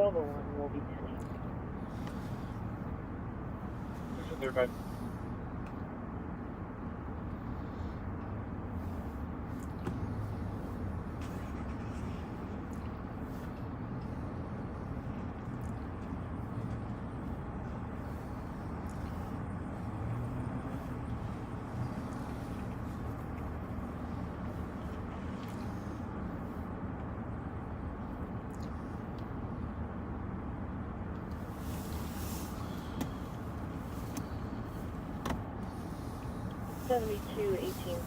1201 will be pending. 35.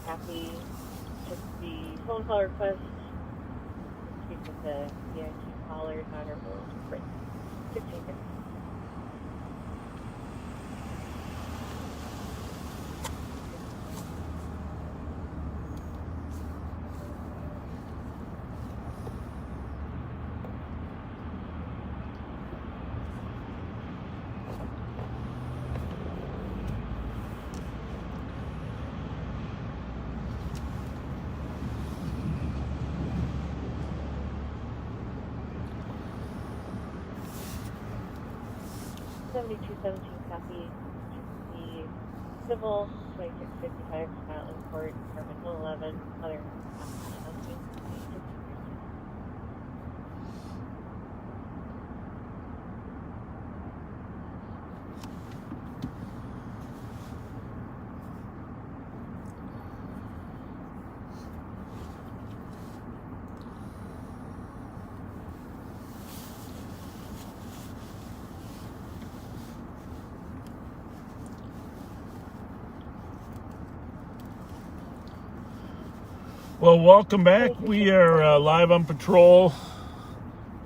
Copy. Just the phone call request. Speak with the VIP caller, Honorable Fritz. 1650. Copy. The civil 2655 Scotland Court, Department 11, other announcement. Well, welcome back. We are live on patrol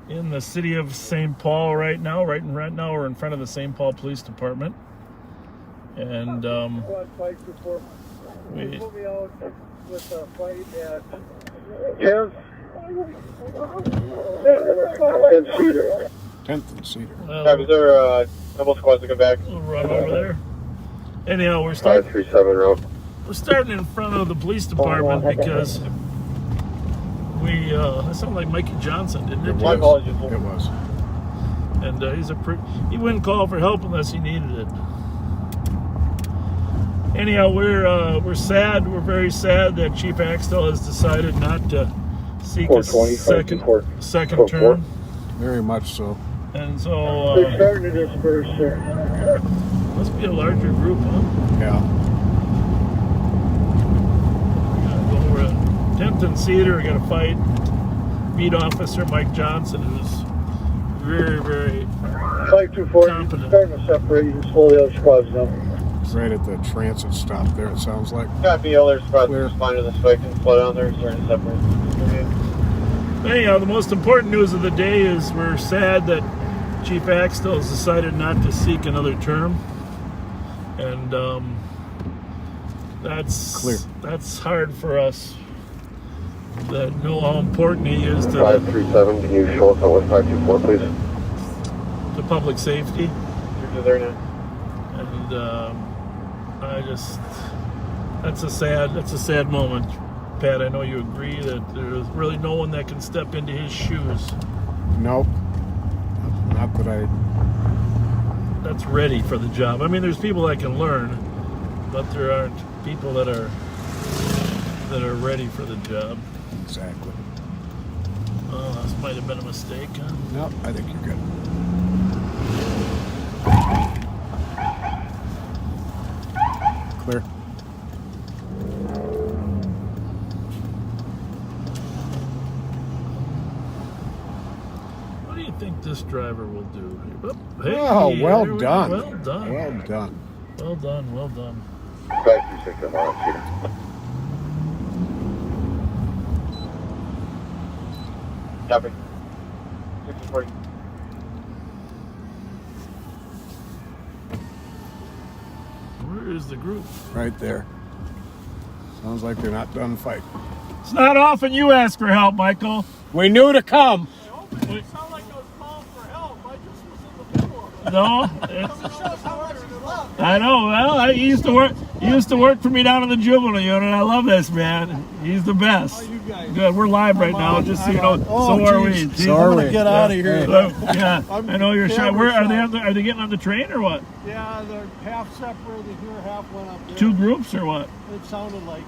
in the city of St. Paul right now. Right now, we're in front of the St. Paul Police Department, and we We'll be out with a fight at 10th and Cedar. 10th and Cedar. Is there double squads to come back? We'll run over there. Anyhow, we're 537 road. We're starting in front of the police department because we that sounded like Mikey Johnson, didn't it? My apologies. It was. And he wouldn't call for help unless he needed it. Anyhow, we're sad. We're very sad that Chief Axtell has decided not to seek a second term. Very much so. And so They're starting to disperse, sir. must be a larger group, huh? Yeah. 10th and Cedar, we got to fight beat officer Mike Johnson, who's very, very 524, competent. starting to separate. You can slow the other squads down. Right at the transit stop there, it sounds like. Copy, other squads responding to the spike and slow down there, starting to separate. Anyhow, the most important news of the day is we're sad that Chief Axtell has decided not to seek another term. And that's hard for us. That know how important he is to 537, can you show us on what 524, please? to public safety. You're there now. And that's a sad moment, Pat. I know you agree that there's really no one that can step into his shoes. Nope. Not that That's ready for the job. I mean, there's people that can learn, but there aren't people that are ready for the job. Exactly. Oh, this might have been a mistake, huh? Nope, I think you're good. Clear. What do you think this driver will do? Oh, hey, Oh, well there we done. go. Well done. Well done. Well done. Well done. 536, I'm on Cedar. Copy. 640. Where is the group? Right there. Sounds like they're not done fighting. It's not often you ask for help, Michael. We knew to come. It sounded like I was calling for help. I just was in the middle of No. I know. Well, he used to work. He used to work for me down in the juvenile unit. I love this man. He's the best. you guys? Good. We're live right now, just so you know. Oh, so are we. geez. Jeez. So are I'm we. gonna get out of here. Yeah, I know you're shy. Where are they? Are they getting on the train or what? Yeah, they're half separated here, half went up there. Two groups or what? It sounded like,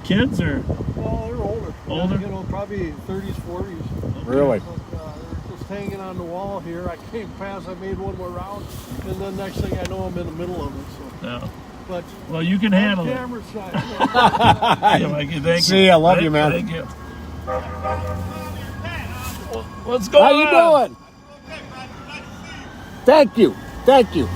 Kids or? well, they're older. Older? You know, probably 30s, 40s. Really? But they're just hanging on the wall here. I came past, I made one more round, and then next thing I know, I'm in the middle of it. So, No. but Well, you can handle it. camera shy. Yeah, Mikey, thank See, you. I love you, man. Thank you. What's going How on? you doing? Thank you. Thank you.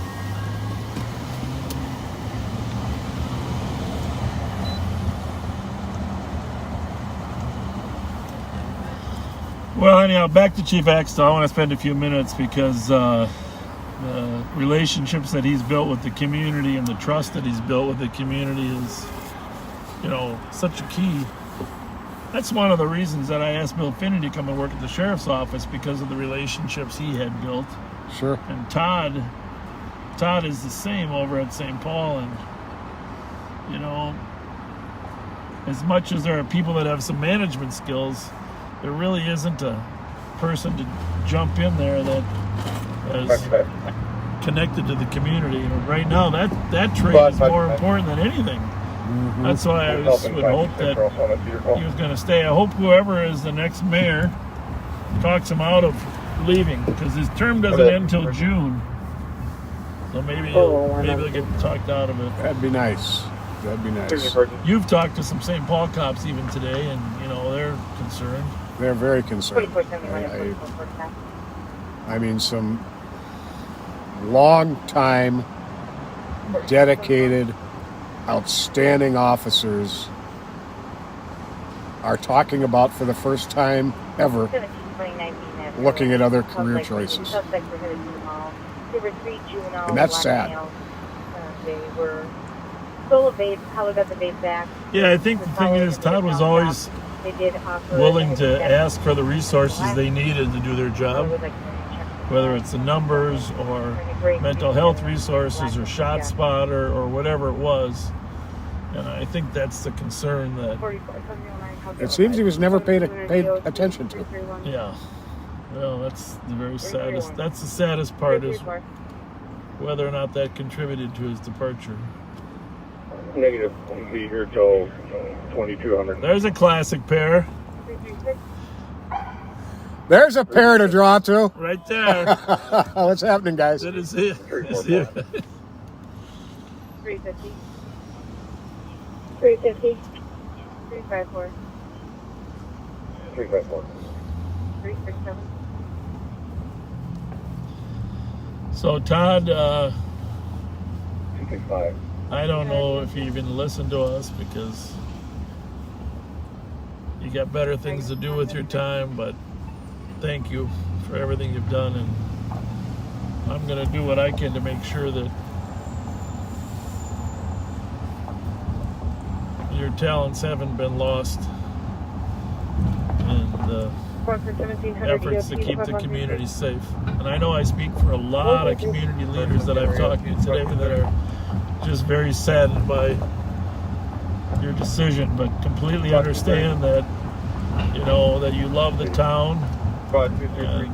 Well, anyhow, back to Chief Axtell. I want to spend a few minutes because the relationships that he's built with the community and the trust that he's built with the community is, you know, such a key. That's one of the reasons that I asked Bill Finney to come and work at the sheriff's office, because of the relationships he had built. Sure. And Todd is the same over at St. Paul. And, you know, as much as there are people that have some management skills, there really isn't a person to jump in there that is connected to the community. And right now, that trait is more important than anything. Mm-hmm. That's why I would hope that he was going to stay. I hope whoever is the next mayor talks him out of leaving, because his term doesn't end until June. So maybe he'll get talked out of it. That'd be nice. That'd be nice. You've talked to some St. Paul cops even today, and you know they're concerned. They're very concerned. I mean, some long-time, dedicated, outstanding officers are talking about, for the first time ever, looking at other career choices. And that's sad. They were full of vape. Tyler got the vape back. Yeah, I think the thing is, Todd was always willing to ask for the resources they needed to do their job, whether it's the numbers or mental health resources or shot spotter or whatever it was. And I think that's the concern that... It seems he was never paid attention to. Yeah. Well, that's the very saddest. That's the saddest part, is whether or not that contributed to his departure. Negative. We'll be here till 2200. There's a classic pair. There's a pair to draw to. Right there. What's happening, guys? That is it. That's it. 350. 350. 354. 354. 367. So, Todd, 265. I don't know if you even listened to us, because you got better things to do with your time, but thank you for everything you've done, and I'm going to do what I can to make sure that your talents haven't been lost in the efforts to keep the community safe. And I know I speak for a lot of community leaders that I've talked to today that are just very saddened by your decision, but completely understand that, you know, that you love the town. And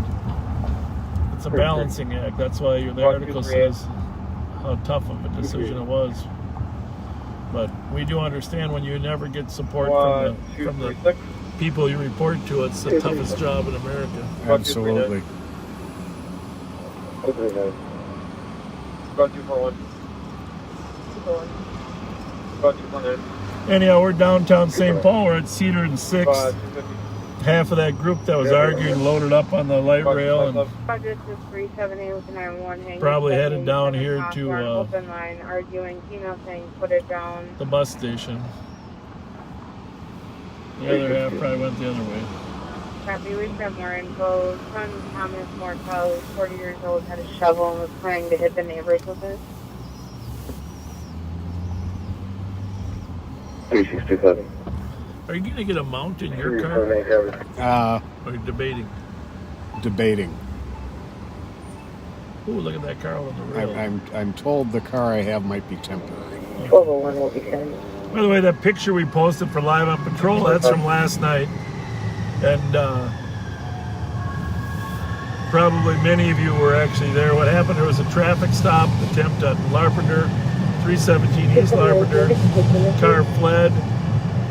it's a balancing act. That's why the article says how tough of a decision it was. But we do understand when you never get support from the people you report to. It's the toughest job in America. Absolutely. About 241. About 249. Anyhow, we're downtown St. Paul. We're at Cedar and 6th. 250. Half of that group that was arguing loaded up on the light rail and This is 370 with 911. probably headed down here to open line, arguing, email saying put it down. the bus station. The other half probably went the other way. Copy, we've got more info. Son Thomas Mortel, 40 years old, had a shovel and was trying to hit the neighbors with it. 3627. Are you going to get a mount in your car? Or are you debating? Debating. Ooh, look at that car on the rail. I'm told the car I have might be temporary. 1201 will be sent. By the way, that picture we posted for Live on Patrol, that's from last night. And probably many of you were actually there. What happened, there was a traffic stop attempt at Larpenteur, 317 East Larpenteur. Car fled.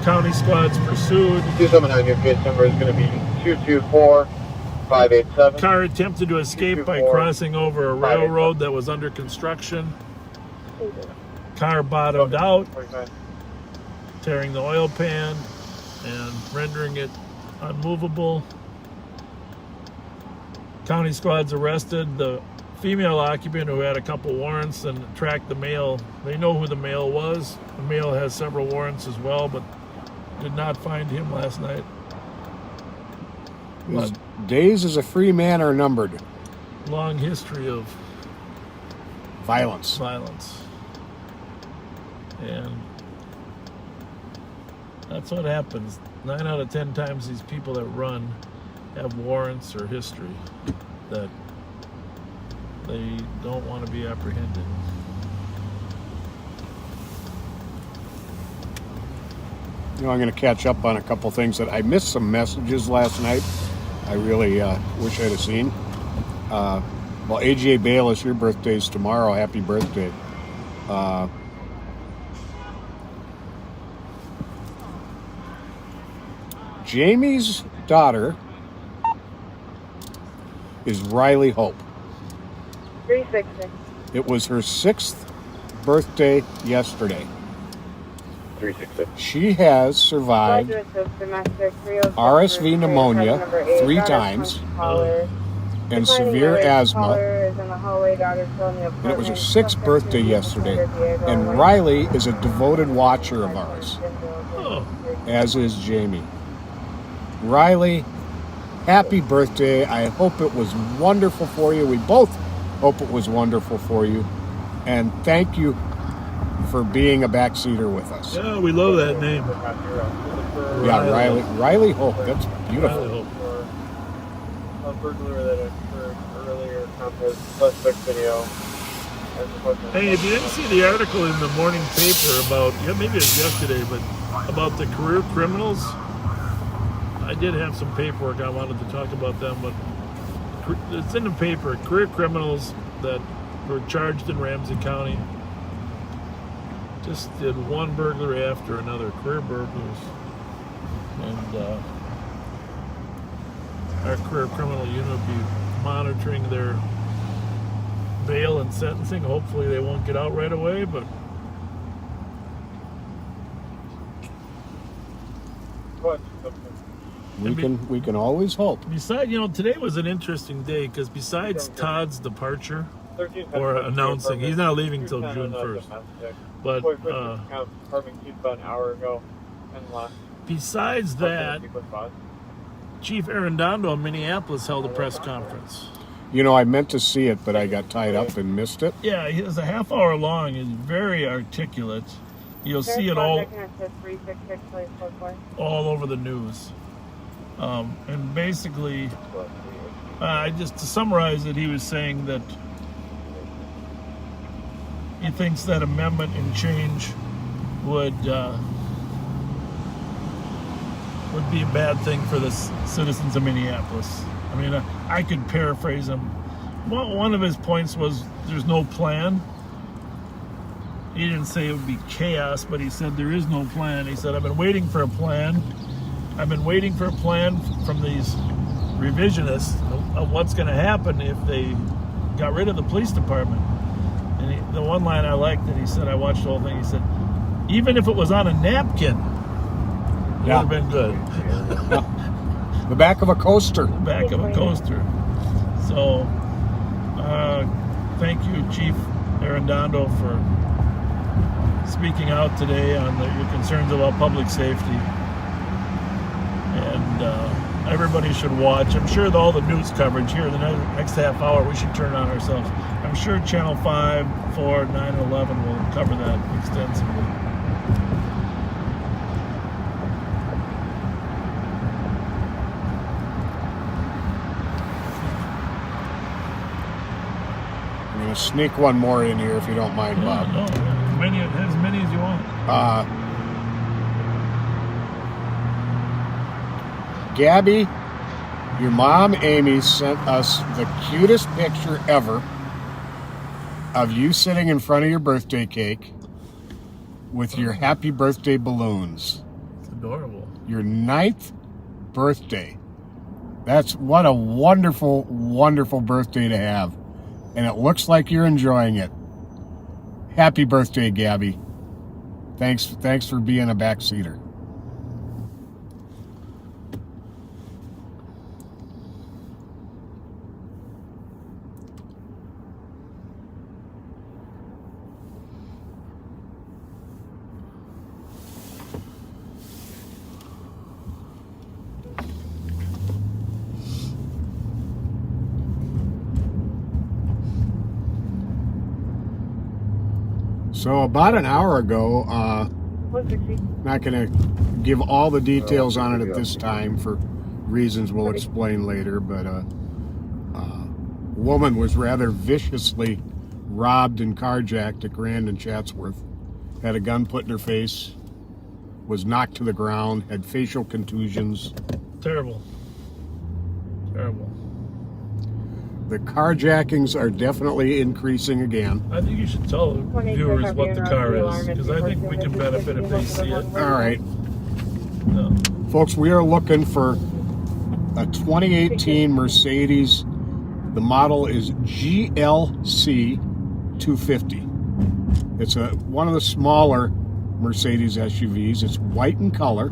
County squads pursued. 279, your case number is going to be 224587. Car attempted to escape by crossing over a railroad that was under construction. Car bottomed out, tearing the oil pan and rendering it unmovable. County squads arrested the female occupant who had a couple warrants and tracked the male. They know who the male was. The male has several warrants as well, but did not find him last night. His days as a free man are numbered. Long history of Violence. And that's what happens. 9 out of 10 times these people that run have warrants or history that they don't want to be apprehended. You know, I'm going to catch up on a couple things that I missed some messages last night. I really wish I'd have seen. Well, AGA Bayless, your birthday's tomorrow. Happy birthday. Jamie's daughter is Riley Hope. 360. It was her 6th birthday yesterday. 360. She has survived RSV pneumonia 3 times and severe asthma. And it was her 6th birthday yesterday. And Riley is a devoted watcher of ours, as is Jamie. Riley, happy birthday. I hope it was wonderful for you. We both hope it was wonderful for you. And thank you for being a backseater with us. Yeah, we love that name. Yeah, Riley Hope. That's beautiful. Riley Hope. A burglar that occurred earlier, suspect video. Hey, if you didn't see the article in the morning paper about, maybe it was yesterday, but about the career criminals, I did have some paperwork. I wanted to talk about them, but it's in the paper. Career criminals that were charged in Ramsey County just did one burglary after another, career burglars. And our career criminal unit will be monitoring their bail and sentencing. Hopefully they won't get out right away, but we can always hope. Besides, today was an interesting day because besides Todd's departure or announcing, he's not leaving till June 1st. But about an hour ago and besides that, Chief Arredondo in Minneapolis held a press conference. I meant to see it, but I got tied up and missed it. Yeah, it was a half hour long. He's very articulate. You'll see it all over the news. And basically, just to summarize it, he was saying that he thinks that amendment and change would be a bad thing for the citizens of Minneapolis. I mean, I could paraphrase him. One of his points was there's no plan. He didn't say it would be chaos, but he said there is no plan. He said, I've been waiting for a plan. I've been waiting for a plan from these revisionists of what's going to happen if they got rid of the police department. And the one line I liked that he said, I watched the whole thing, he said, even if it was on a napkin, it would have been good. The back of a coaster. The back of a coaster. So, thank you, Chief Arredondo, for speaking out today on your concerns about public safety. And everybody should watch. I'm sure all the news coverage here in the next half hour, we should turn on ourselves. I'm sure Channel 5, 4, 9, and 11 will cover that extensively. to sneak one more in here if you don't mind, Bob. No, as many as you want. Gabby, your mom, Amy, sent us the cutest picture ever of you sitting in front of your birthday cake with your happy birthday balloons. It's adorable. Your 9th birthday. That's what a wonderful, wonderful birthday to have. And it looks like you're enjoying it. Happy birthday, Gabby. Thanks for being a backseater. So about an hour ago, not going to give all the details on it at this time for reasons we'll explain later, but a woman was rather viciously robbed and carjacked at Grand and Chatsworth, had a gun put in her face, was knocked to the ground, had facial contusions. Terrible. Terrible. The carjackings are definitely increasing again. I think you should tell viewers what the car is, because I think we can benefit if they see it. All right. No. Folks, we are looking for a 2018 Mercedes. The model is GLC 250. It's one of the smaller Mercedes SUVs. It's white in color,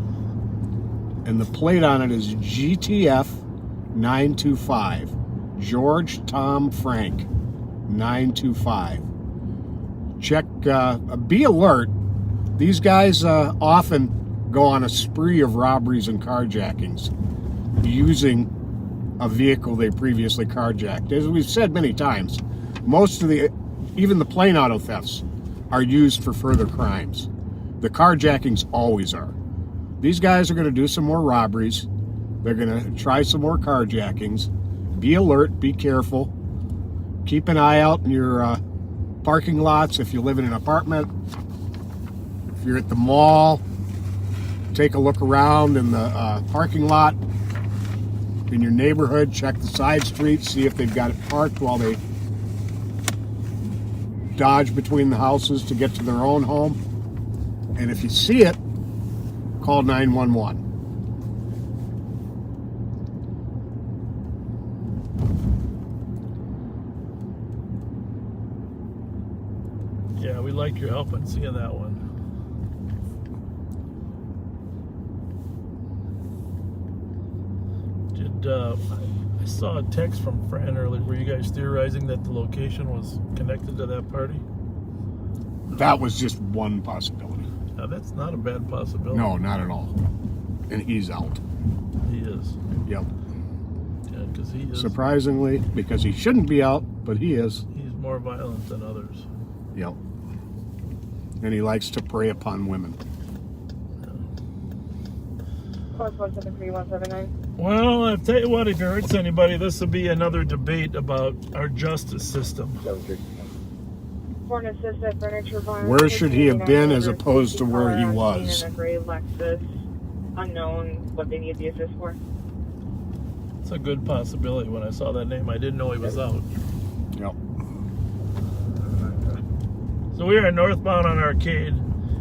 and the plate on it is GTF 925. George Tom Frank 925. Check, be alert. These guys often go on a spree of robberies and carjackings using a vehicle they previously carjacked. As we've said many times, most of even the plain auto thefts are used for further crimes. The carjackings always are. These guys are going to do some more robberies. They're going to try some more carjackings. Be alert, be careful. Keep an eye out in your parking lots if you live in an apartment. If you're at the mall, take a look around in the parking lot. In your neighborhood, check the side streets, see if they've got it parked while they dodge between the houses to get to their own home. And if you see it, call 911. Yeah, we like your help in seeing that one. I saw a text from Fran earlier. Were you guys theorizing that the location was connected to that party? That was just one possibility. Now, that's not a bad possibility. No, not at all. And he's out. He is. Yep. Yeah, because he is. Surprisingly, because he shouldn't be out, but he is. He's more violent than others. Yep. And he likes to prey upon women. Course 173179. Well, I'll tell you what, if it hurts anybody, this will be another debate about our justice system. Born assisted furniture barn. Where should he have been as opposed to where he was? In a gray Lexus, unknown what they need the assist for. It's a good possibility. When I saw that name, I didn't know he was out. Yep. So we are northbound on Arcade.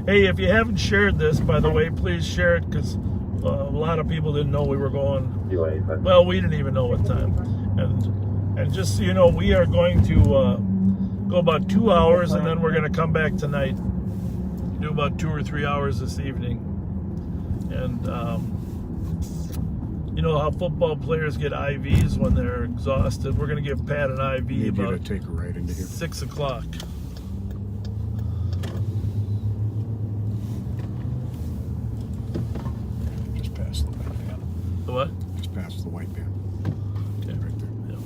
Hey, if you haven't shared this, by the way, please share it, because a lot of people didn't know we were going. Well, we didn't even know what time. And just so you know, we are going to go about 2 hours, and then we're going to come back tonight, do about 2 or 3 hours this evening. And you know how football players get IVs when they're exhausted? We're going to give Pat an IV Need about you to take a right into here. 6 o'clock. Just past the white van. The what? Just past the white van. Okay. Right there. Yeah.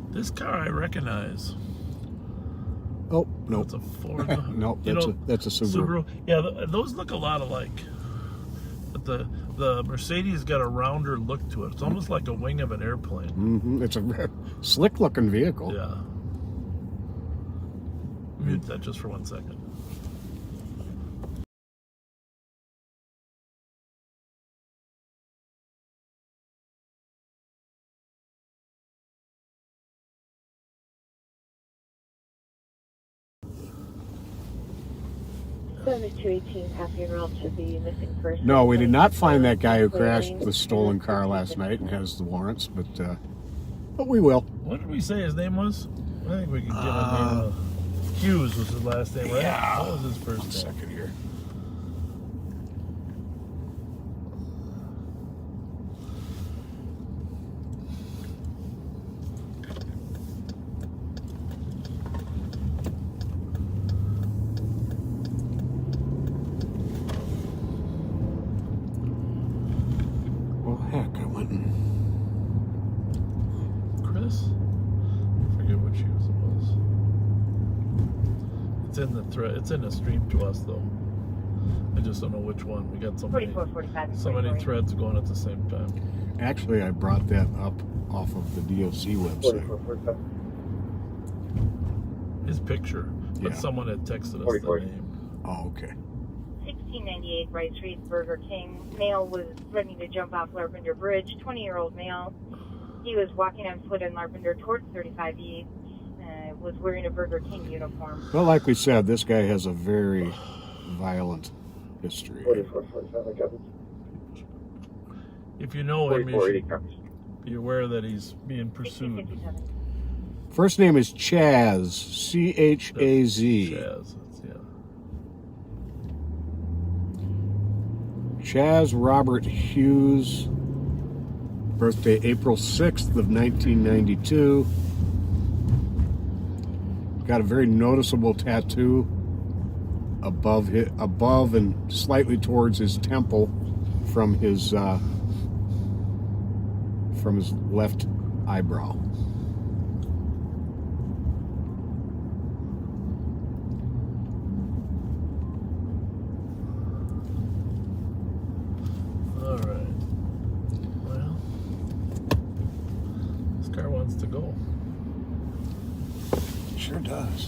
This car I recognize. Oh, no. It's a Ford. No, that's a Subaru. Yeah, those look a lot alike. But the Mercedes got a rounder look to it. It's almost like a wing of an airplane. Mm-hmm. It's a slick-looking vehicle. Yeah. Mute that just for 1 second. No, we did not find that guy who crashed the stolen car last night and has the warrants, but we will. What did we say his name was? I think we can give a name. Hughes was his last name, right? Yeah. What was his first name? 1 second here. Well, heck, I went and... Chris? I forget what Hughes it was. It's in the thread. It's in the stream to us, though. I just don't know which one. We got so many threads going at the same time. Actually, I brought that up off of the DOC website. His picture, but Yeah. someone had texted us the name. Oh, okay. 1698 Wright Street, Burger King. Male was ready to jump off Larpenter Bridge. 20-year-old male. He was walking on foot in Larpenter towards 35 East. Was wearing a Burger King uniform. Well, like we said, this guy has a very violent history. If you know him, you should be aware that he's being pursued. 1657. First name is Chaz, C-H-A-Z. Chaz, yeah. Chaz Robert Hughes, birthday April 6th of 1992. Got a very noticeable tattoo above and slightly towards his temple from his left eyebrow. All right. Well, this car wants to go. Sure does.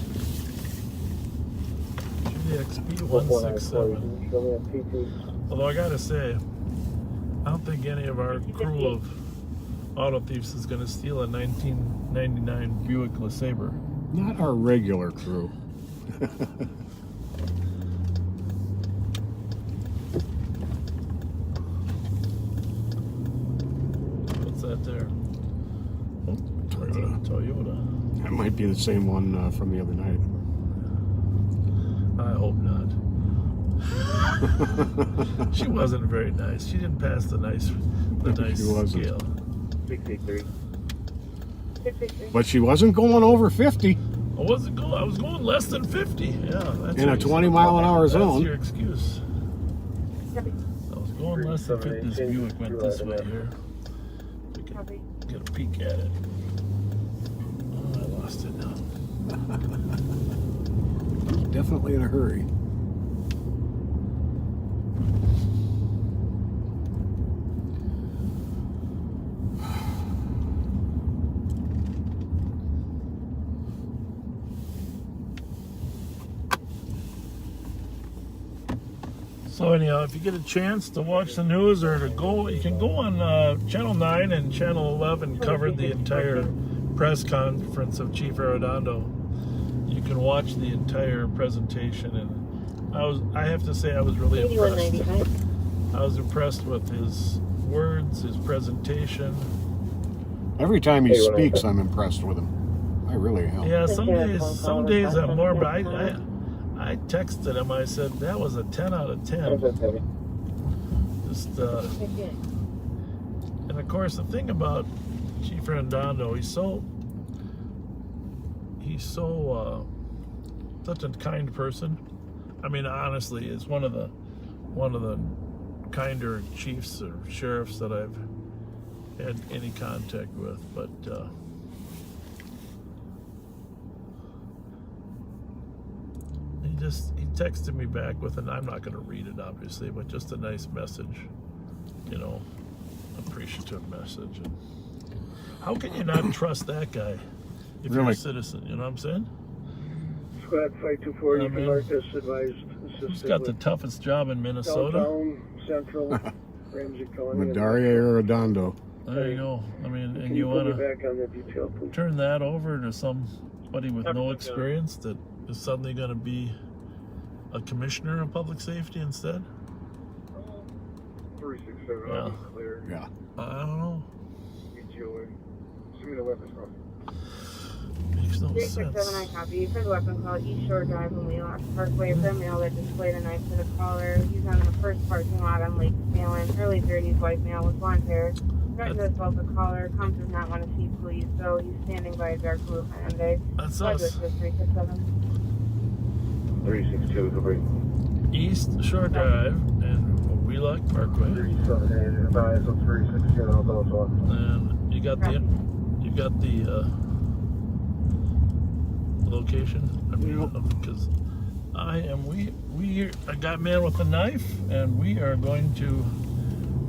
GXP 167. Although I gotta say, I don't think any of our crew of auto thieves is gonna steal a 1999 Buick LeSabre. Not our regular crew. What's that there? Oh, Toyota. That might be the same one from the other night. I hope not. She wasn't very nice. She didn't pass the nice She wasn't. scale. 683. But she wasn't going over 50 I wasn't going. I was going less than 50. Yeah, that's in a 20-mile-an-hour zone. That's your excuse. I was going less than 50. This Buick went this way here. We can get a peek at it. Oh, I lost it now. Definitely in a hurry. So anyhow, if you get a chance to watch the news or to go, you can go on Channel 9 and Channel 11 covered the entire press conference of Chief Arredondo. You can watch the entire presentation, and I have to say I was really impressed. I was impressed with his words, his presentation. Every time he speaks, I'm impressed with him. I really am. Yeah, some days I'm more, but I texted him. I said that was a 10 out of 10. Just and of course the thing about Chief Arredondo, he's such a kind person. I mean, honestly, is one of the kinder chiefs or sheriffs that I've had any contact with. But he texted me back with, and I'm not going to read it obviously, but just a nice message, appreciative message. And how can you not trust that guy if you're a citizen? You know what I'm saying? Squad 524, you can mark this advised. Who's got the toughest job in Minnesota? Downtown, Central, Ramsey County. Medaria Redondo. There you go. I mean, and Can you put want me to back on the detail, please? turn that over to somebody with no experience that is suddenly going to be a commissioner of public safety instead? 367, Yeah. I'll be clear. Yeah. I don't know. ETOA. Send me the weapons call. Makes no 367, I sense. copy. For the weapon call, East Shore Drive and Wheelock Parkway for a male that displayed a knife to the caller. He's on the first parking lot on Lake Salem. Early 30s, white male with blonde hair. Threatened to assault the caller. Comes does not want to see police, so he's standing by a dark blue Hyundai. That's Flag us. with 367. 362, complete. East Shore Drive and Wheelock Parkway. 378, advised on 360, and I'll tell us what. And you got the location. I mean, because I got a man with a knife, and we're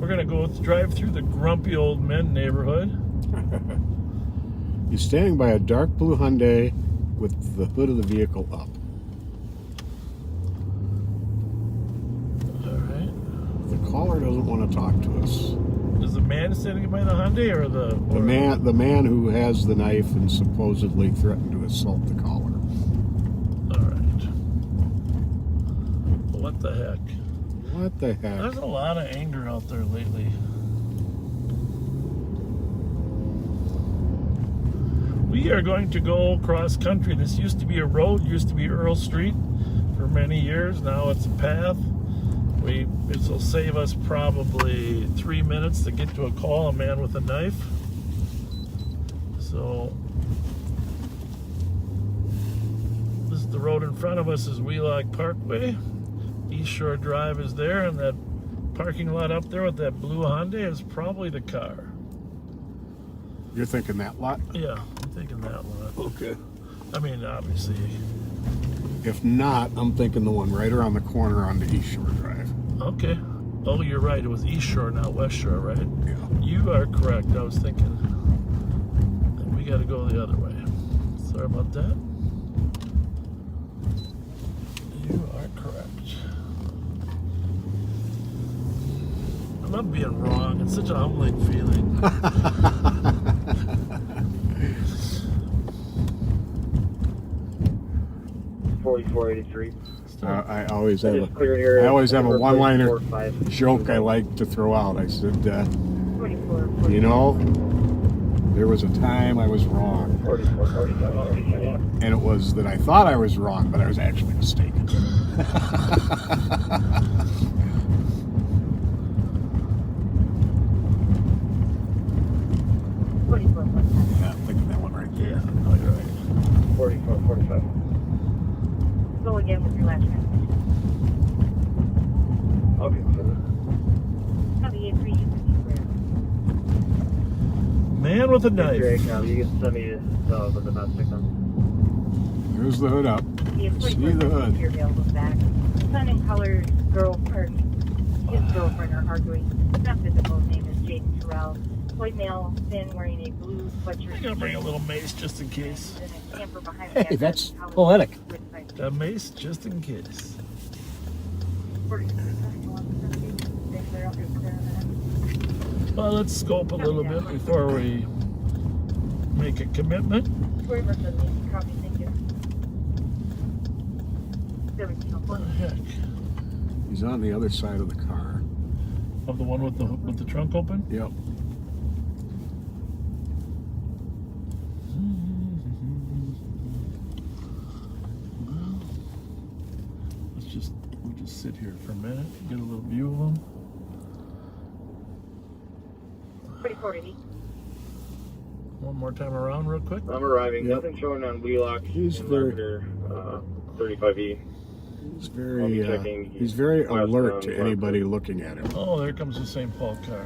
gonna go drive through the grumpy old men neighborhood. He's standing by a dark blue Hyundai with the hood of the vehicle up. All right. The caller doesn't want to talk to us. Is the man standing by the Hyundai or the The man who has the knife and supposedly threatened to assault the caller. All right. What the heck? What the heck? There's a lot of anger out there lately. We are going to go cross country. This used to be a road, used to be Earl Street for many years. Now it's a path. This will save us probably 3 minutes to get to a call, a man with a knife. So this is the road in front of us is Wheelock Parkway. East Shore Drive is there, and that parking lot up there with that blue Hyundai is probably the car. You're thinking that lot? Yeah, I'm thinking that one. Okay. I mean, obviously. If not, I'm thinking the one right around the corner on the East Shore Drive. Okay. Oh, you're right. It was East Shore, not West Shore, right? Yeah. You are correct. I was thinking that we got to go the other way. Sorry about that. You are correct. I love being wrong. It's such a humbling feeling. 4483. I always have Just cleared here. I always have a one-liner 45. joke I like to throw out. I said, 24. you know, there was a time I was wrong, 44, 45, 45. and it was that I thought I was wrong, but I was actually mistaken. Yeah, I'm thinking that one right there. Yeah, no, you're right. 44, 45. Go again with your last transmission. Okay, so Copy 83, you can be clear. Man with a knife. you can send me with the best signal. There's the hood up. The See the hood. Your veil goes back. The son and color's his girlfriend are arguing. It's not visible. His name is Jaden Terrell. White male, thin, wearing a blue Fletcher. I'm gonna bring a little mace just in case. Hey, that's poetic. A mace just in case. Well, let's scope a little bit before we make a commitment. Copy, thank you. What the heck? He's on the other side of the car. Of the one with the trunk open? Yep. We'll just sit here for a minute, get a little view of them. 40. One more time around real quick. I'm arriving. Yep. Nothing showing on Wheelock. He's and very- Lavender, 35E. He's very Last alert round, to anybody looking at him. Oh, there comes the St. Paul car.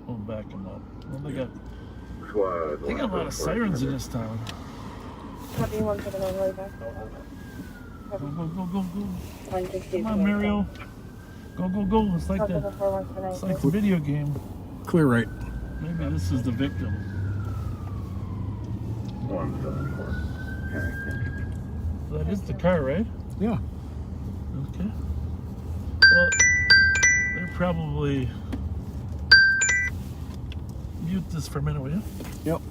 We'll back him up. Well, they got a lot of sirens in this town. Copy 179 way back. Go, go, go, go, go. 160. Come on, Mario. Go, go, go. It's like the video game. Clear right. Maybe this is the victim. 174. That is the car, right? Yeah. Okay. Well, they're probably... Mute this for a minute, will you? Yep.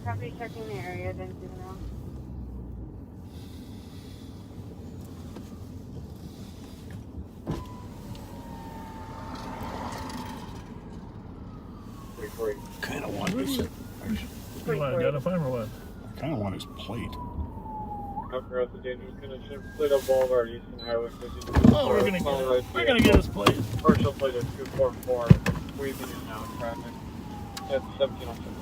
Copy, checking the area, then zoom out. Kind of want his. You want to identify him or what? I kind of want his plate. After the dangerous condition, Plato Boulevard, Eastern Highway 52. Oh, we're gonna get his plate. Partial plate of 244, weaving in now in traffic. That's 1706.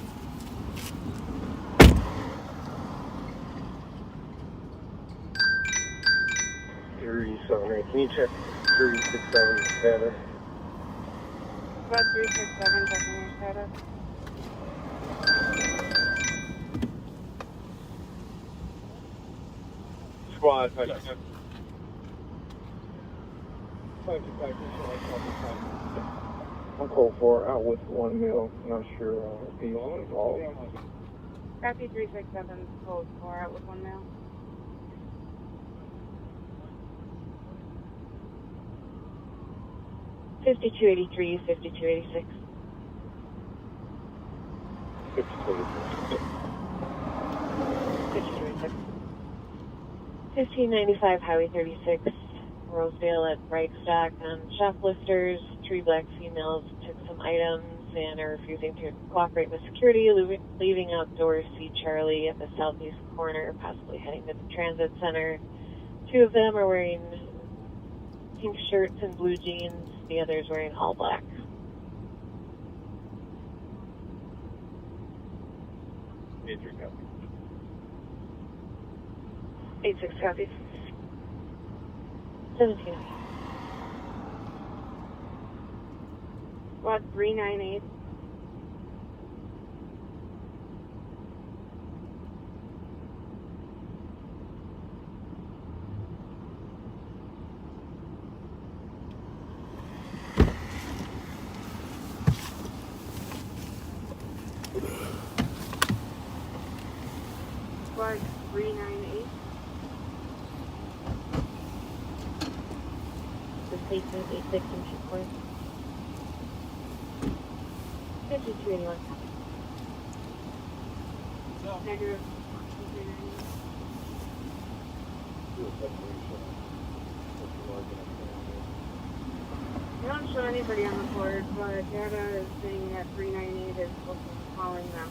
Can you check 367 status? About 367, checking your status. Squad, Yes. 104 out with 1 mil. Not sure if he's involved. Copy 367, code 4 out with 1 male. $52.83, $52.86. 52.86. 1595 Highway 36, Rosedale at Brightstock. Shoplifters, 3 black females took some items and are refusing to cooperate with security, leaving outdoors see Charlie at the southeast corner, possibly heading to the transit center. 2 of them are wearing pink shirts and blue jeans, the others wearing all black. Major copy. 86 copies. 17. Squad 398. Squad 398. Displacement 86 and 2 points. 5281. Negative. 398. They don't show anybody on the board, but data is saying that 398 is calling them.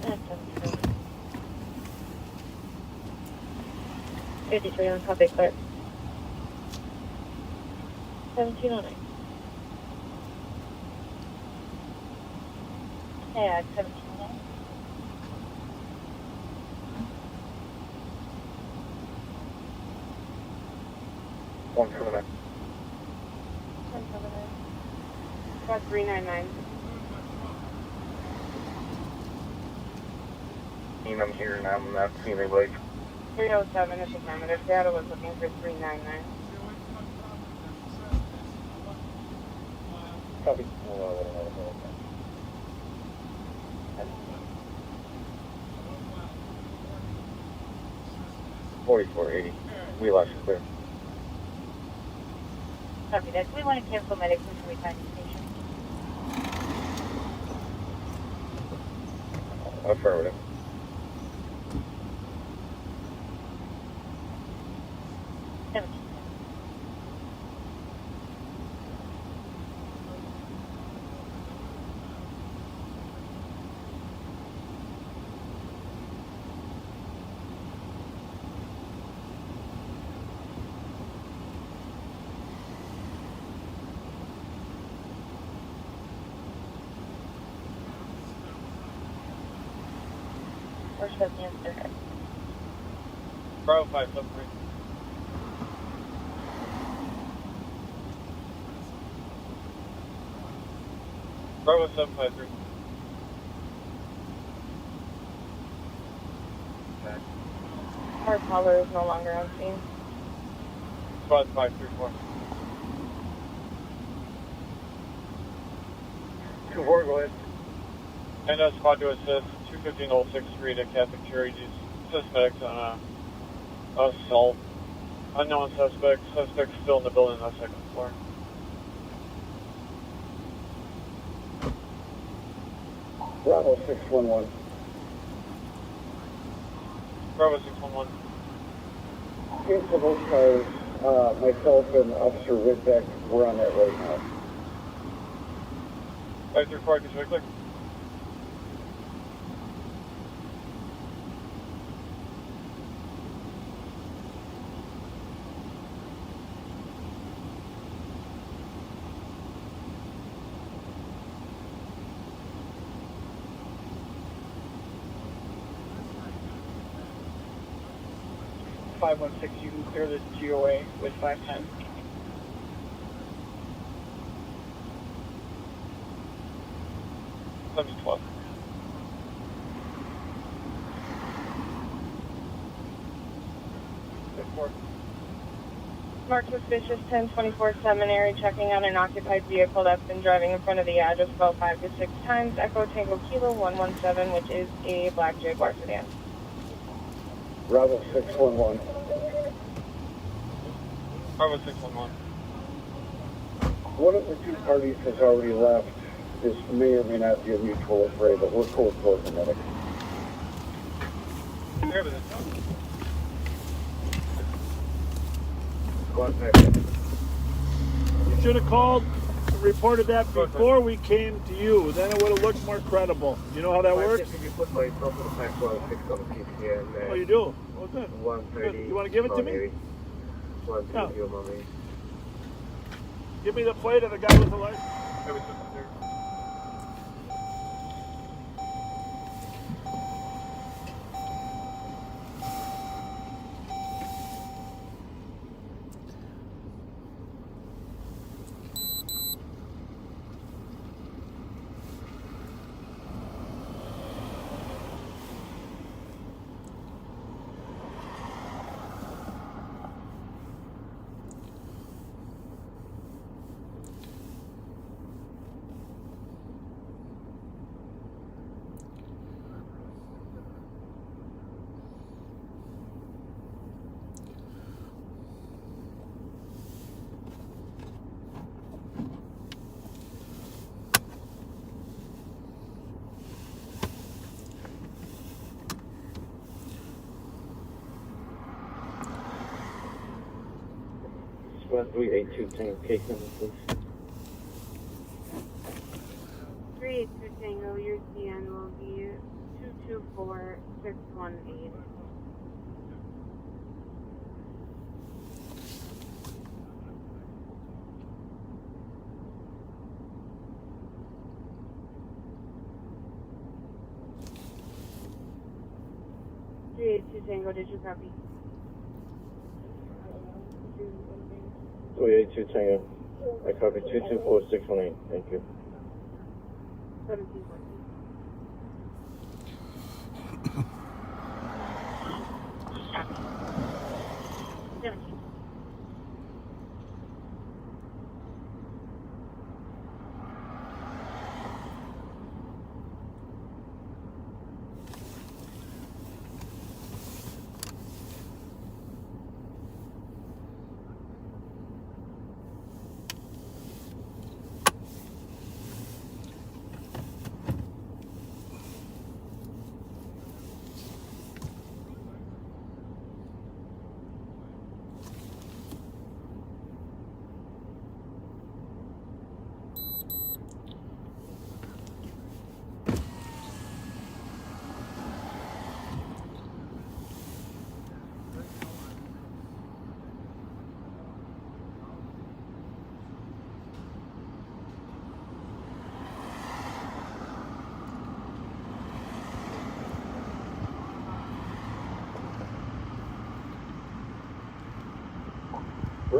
That's 53 on copy, clear. 1709. Yeah, 1709. One coming up. 179. Squad 399. I'm here and I'm not seeing anybody. 307 is affirmative. Data was looking for 399. Copy. 4480. We lost you clear. Copy that. We want to cancel medics until we find the station. Affirmative. shows the incident. Bravo 573. Bravo 753. Our caller is no longer on scene. Squad 534. 2-4, go ahead. And squad to assist 215-063 to Catholic Charities. Suspects on a assault. Unknown suspects. Suspects still in the building on the second floor. Bravo 611. Bravo 611. Case of both cars, myself and Officer Whitbeck, we're on that right now. 534, can you quickly? You can clear this GOA with 510. Let me 12. Marked suspicious 1024 seminary checking on an occupied vehicle that's been driving in front of the address about 5 to 6 times. Echo Tango Kilo 117, which is a black Jaguar sedan. Bravo 611. Bravo 611. One of the two parties has already left. This may or may not be a mutual affray, but we're code for the medic. Here with it. Squad 5. You should have called and reported that before we came to you. Then it would have looked more credible. You know how that works? You put myself in the 512 on the PCN. Oh, you do? Oh, good. 130. Good. You want to give it to me? 130 on me. Give me the plate of the guy with the light. Here with it. Squad 382 Tango, case number, please. 382 Tango, your CN will be 224618. Tango, did you copy? 382 Tango. I copy 224618. Thank you. 1714.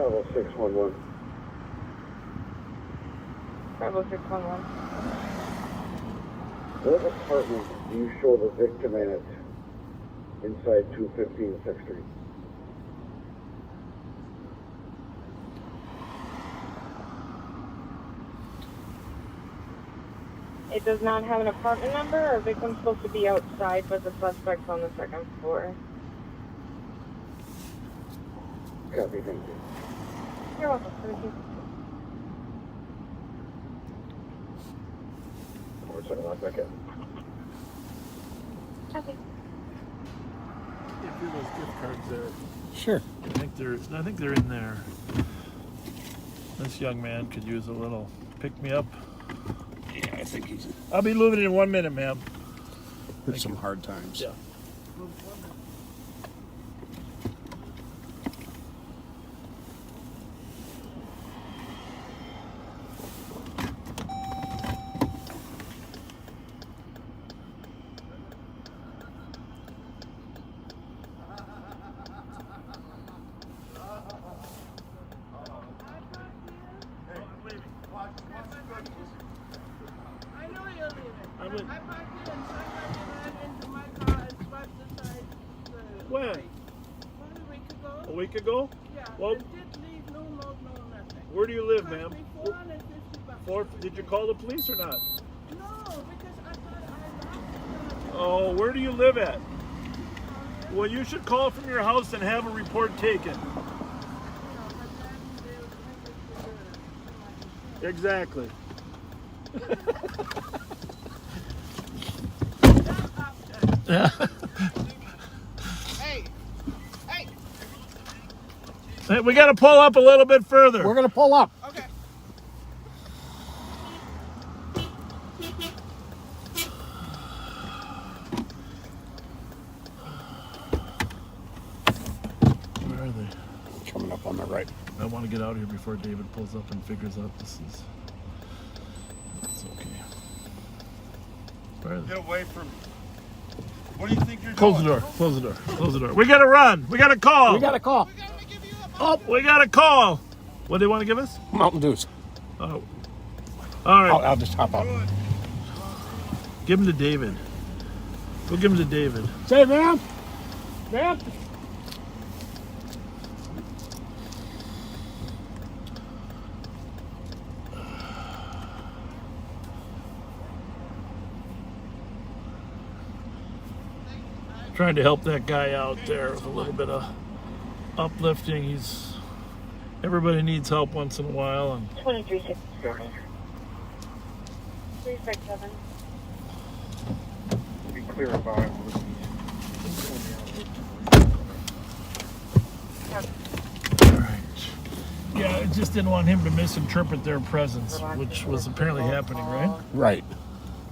Bravo 611. Bravo 611. What apartment do you show the victim in it inside 215 6th Street? It does not have an apartment number. Our victim's supposed to be outside, but the suspect's on the 2nd floor. Copy, thank you. You're welcome. Thank you. Or second lock back in. Okay. If you those gift cards there, Sure. I think they're in there. This young man could use a little pick me up. Yeah, I think he's I'll be moving in 1 minute, ma'am. had some hard times. Yeah. I know you're leaving. I'm in. I parked here and somebody ran into my car and swept the side. When? About a week ago. A week ago? Yeah. Well- and did leave no note, no nothing. Where do you live, Cost ma'am? me $450. Did you call the police or not? No, because I thought I lost it. Oh, where do you live at? Well, you should call from your house and have a report taken. Exactly. Yeah. Hey, Hey, we got to pull up a little bit further. We're going to pull up. okay. Where are they? Coming up on the right. I want to get out of here before David pulls up and figures out this is. It's okay. Where are they? Get away from me. What do you think you're Close the doing? door. Close the door. Close the door. We got to run. We got to call. We got a call. Oh, we got to call. What do they want to give us? Mountain Dews. Oh. All right. I'll just hop out. Give him to David. We'll give him to David. Say, ma'am. Ma'am. Trying to help that guy out there with a little bit of uplifting. Everybody needs help once in a while, and 2367. 367. Be clear about it. all right. Yeah, I just didn't want him to misinterpret their presence, which was apparently happening, right? Right.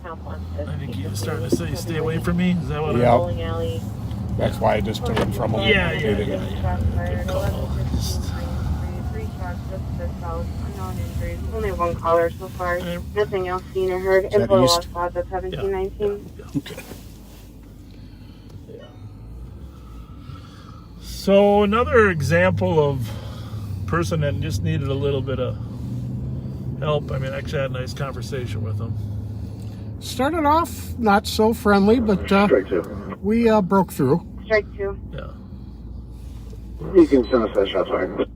I think he was starting to say, "Stay away from me." Is that what? Yeah. Bowling alley. That's why I just took him from him. Yeah. Shots fired. Good call. 11:53. 3 shots just to the south. Unknown injuries. Only one caller so far. Yeah. Nothing else seen or heard. that Info east? lost spots at 1719. Okay. Yeah. So another example of person that just needed a little bit of help. I mean, actually, I had a nice conversation with him. Started off not so friendly, but Strike two. we broke through. Strike 2. Yeah. You can send us that shot fired.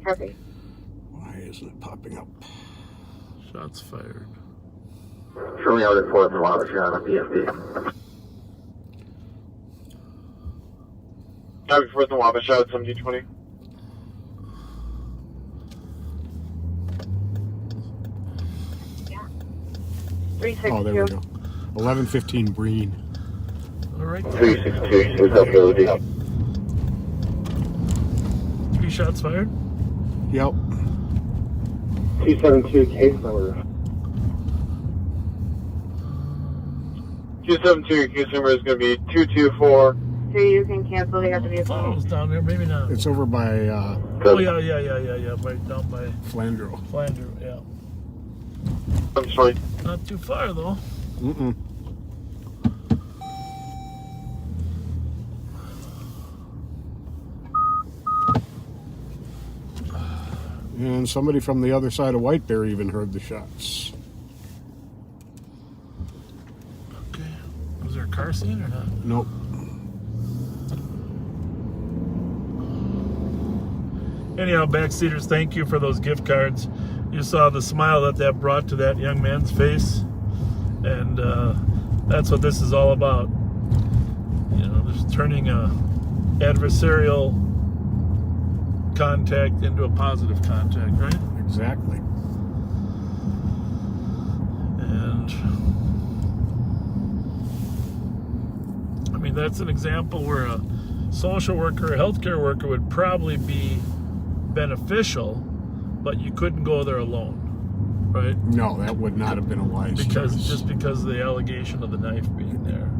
Copy. Why isn't it popping up? Shots fired. Show me out at 4th and 1 shot on PFD. Copy 4th and Wabba, shot 1720. Oh, there we go. 11:15 Breen. All right. 362 is up here. 3 shots fired. Yep. 272 case number. 272, case number is going to be 224. So you can cancel. They have to be a phone. Phone's down there. Maybe not. It's over by Oh yeah. Right down by Flandreau. Flander. Yeah. I'm sorry. Not too far though. Mm-mm. And somebody from the other side of White Bear even heard the shots. Okay. Was there a car scene or not? Nope. Anyhow, backseaters, thank you for those gift cards. You saw the smile that brought to that young man's face, and that's what this is all about. You know, just turning a adversarial contact into a positive contact, right? Exactly. And I mean, that's an example where a social worker, a healthcare worker would probably be beneficial, but you couldn't go there alone, right? No, that would not have been a wise choice. Just because of the allegation of the knife being there.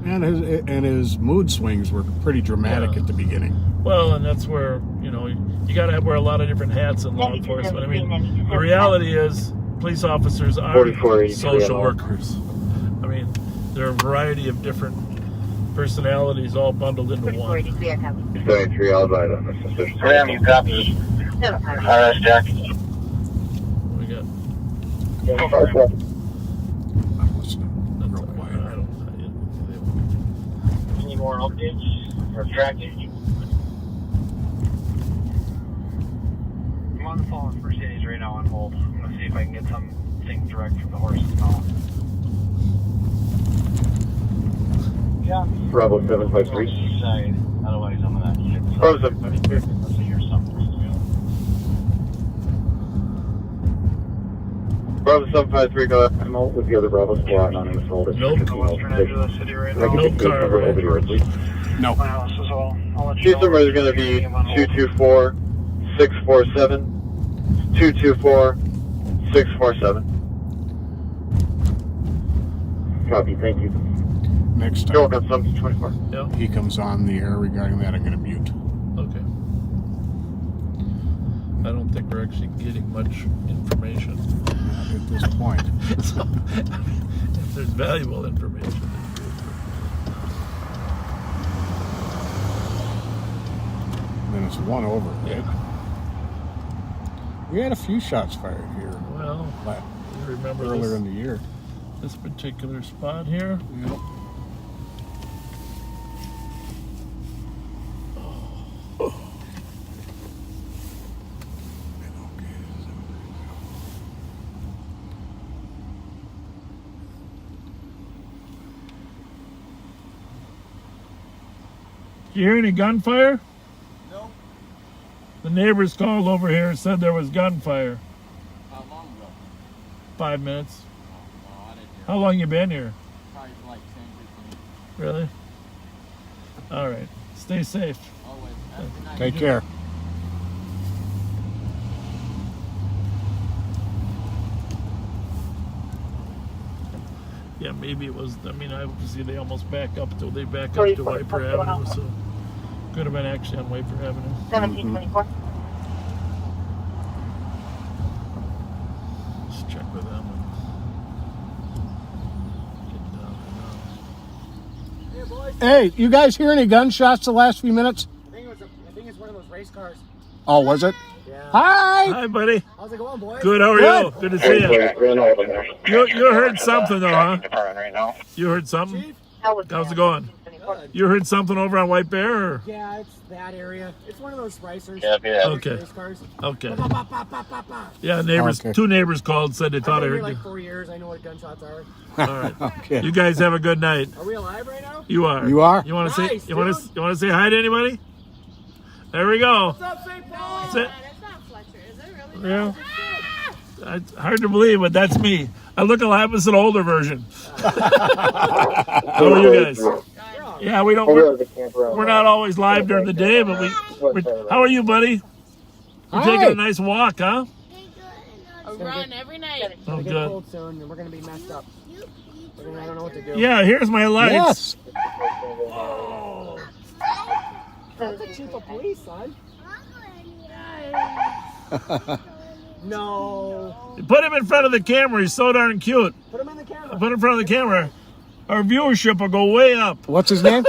And his mood swings were pretty dramatic at the beginning. Well, and that's where, you know, you got to wear a lot of different hats in law enforcement. I mean, the reality is police officers are social workers. I mean, there are a variety of different personalities all bundled into one. 73, I'll buy them. Ram, you copy. RS Jack. We got I'm listening real quiet. Any more updates or tracking? I'm on the phone with Mercedes right now on hold. I'm going to see if I can get something direct from the horse's mouth. Yeah. Bravo 753. Side. Otherwise, I'm going to hit something. Bravo 753. Let's hear something. Bravo 753, go ahead. I'm out with the other Bravo squad on this hold. Nope. Western edge of the city right now. No car, right? No. My house is all. I'll let you Chief know. number is going to be 224-647. 224-647. Copy, thank you. Next Go time on, some 24. Yeah. he comes on the air regarding that, I'm going to mute. Okay. I don't think we're actually getting much information. Not at this point. So, if there's valuable information. Then it's one over, right? Yeah. We had a few shots fired here Well, you remember earlier this, in the year. this particular spot here? Yep. Did you hear any gunfire? Nope. The neighbors called over here and said there was gunfire. How long ago? 5 minutes. No, I didn't hear. How long you been here? Probably for like 10, 15 Really? minutes. All right. Stay safe. Always. Have a good night. Take care. Yeah, maybe it was. I mean, I see they almost back up to Wiper Avenue, so could have been actually on Wiper Avenue. 1724. Let's check with them. And get down Hey, you guys hear any gunshots the last few minutes? I think it's one of those race cars. Oh, was it? Yeah. Hi! Hi, buddy. How's it going, boys? Good. How are you? Good to see you. You heard something though, huh? Right now. You heard something? Chief? How's it going? Good. You heard something over on White Bear? Or? Yeah, it's that area. It's one of those racers. Yeah. Okay. Race cars. Okay. Ba, ba, ba, ba, ba, ba. Yeah, neighbors. Okay. Two neighbors called, said they I've thought I been here heard like you. 4 years. I know what gunshots are. All right. Okay. You guys have a good night. Are we alive right now? You are. You are? You want to Nice, say? You want dude. to? You want to say hi to anybody? There we go. What's up, St. Paul? That's it. It's not Fletcher, is it really? Yeah. It's hard to believe, but that's me. I look a lot. It's an older version. How are you guys? Yeah, we don't. We're not always live during the day, but we. How are you, buddy? You're Hi. taking a nice walk, huh? A run every night. It's Oh, gonna get good. cold soon, and we're gonna be messed up. I don't know what to do. Yeah, here's my lights. Yes. That's the chief of police, son. No. Put him in front of the camera. He's so darn cute. Put him in the camera. Put him in front of the camera. Our viewership will go way up. What's his name?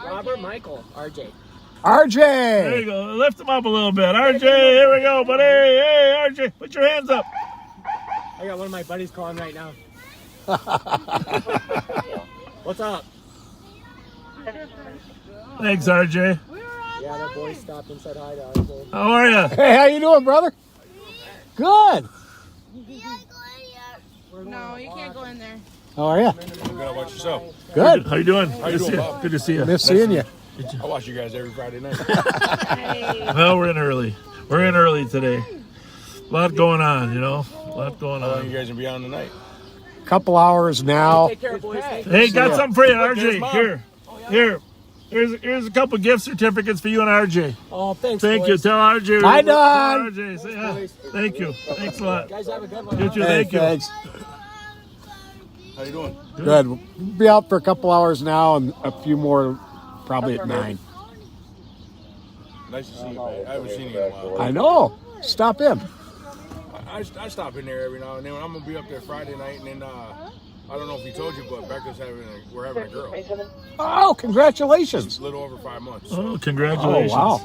Robert Michael, RJ. RJ! There you go. Lift him up a little bit. RJ, here we go, buddy. Hey, RJ, put your hands up. I got one of my buddies calling right now. What's up? Thanks, RJ. Yeah, that boy stopped and said hi to RJ. How are you? Hey, how you doing, brother? Good. No, you can't go in there. How are you? Good. How about yourself? Good. How you doing? How you doing, Bob? Good to see you. Miss seeing you. I watch you guys every Friday night. Well, we're in early. We're in early today. A lot going on, you know. A lot going How long on. you guys gonna be on tonight? Couple hours now. Take care, boys. Hey, got something for you, there's RJ. Mom. Here. Here's a couple gift certificates for you and RJ. Oh, thanks, Thank boys. you. Tell RJ. Hi, Tell Don. RJ. Say hi. Thank you. Thanks a lot. Guys, have a good one. You too. Hey, Thank you. thanks. How you doing? Good. We'll be out for a couple hours now and a few more probably at 9. Nice to see you, man. I haven't seen you in a while. I know. Stop in. I stop in there every now and then. I'm gonna be up there Friday night, and then I don't know if he told you, but Becca's we're having a girl. Oh, congratulations. It's a little over 5 months. Oh, Oh, congratulations. wow.